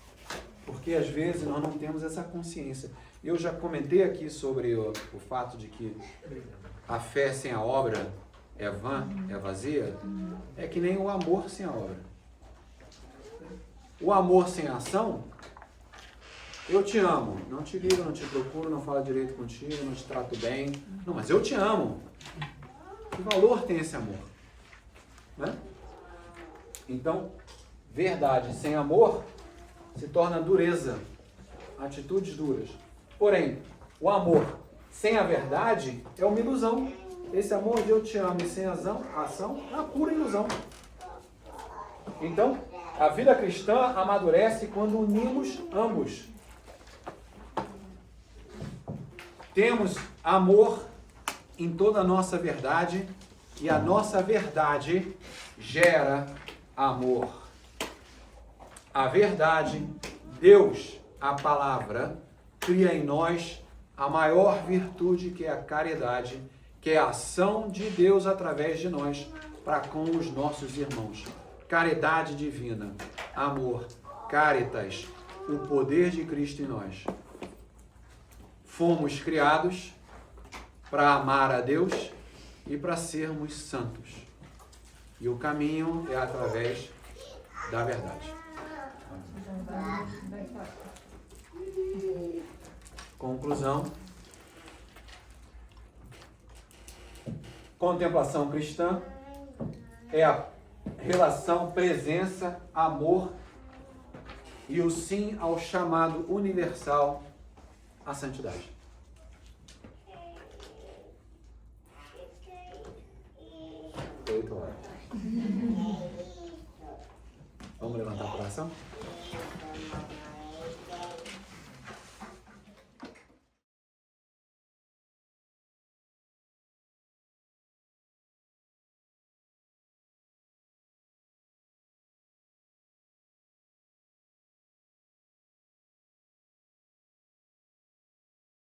Porque às vezes nós não temos essa consciência. Eu já comentei aqui sobre o fato de que a fé sem a obra é vã, é vazia. É que nem o amor sem a obra. O amor sem a ação, eu te amo, não te ligo, não te procuro, não falo direito contigo, não te trato bem. Não, mas eu te amo. Que valor tem esse amor? Né? Então, verdade sem amor se torna dureza, atitudes duras. Porém, o amor sem a verdade é uma ilusão. Esse amor de eu te amo e sem ação é uma pura ilusão. Então, a vida cristã amadurece quando unimos ambos. Temos amor em toda a nossa verdade e a nossa verdade gera amor. A verdade, Deus, a palavra, cria em nós a maior virtude que é a caridade, que é a ação de Deus através de nós para com os nossos irmãos. Caridade divina, amor, caritas, o poder de Cristo em nós. Fomos criados para amar a Deus e para sermos santos. E o caminho é através da verdade. Conclusão. Contemplação cristã é a relação, presença, amor e o sim ao chamado universal à santidade. Vamos levantar a oração?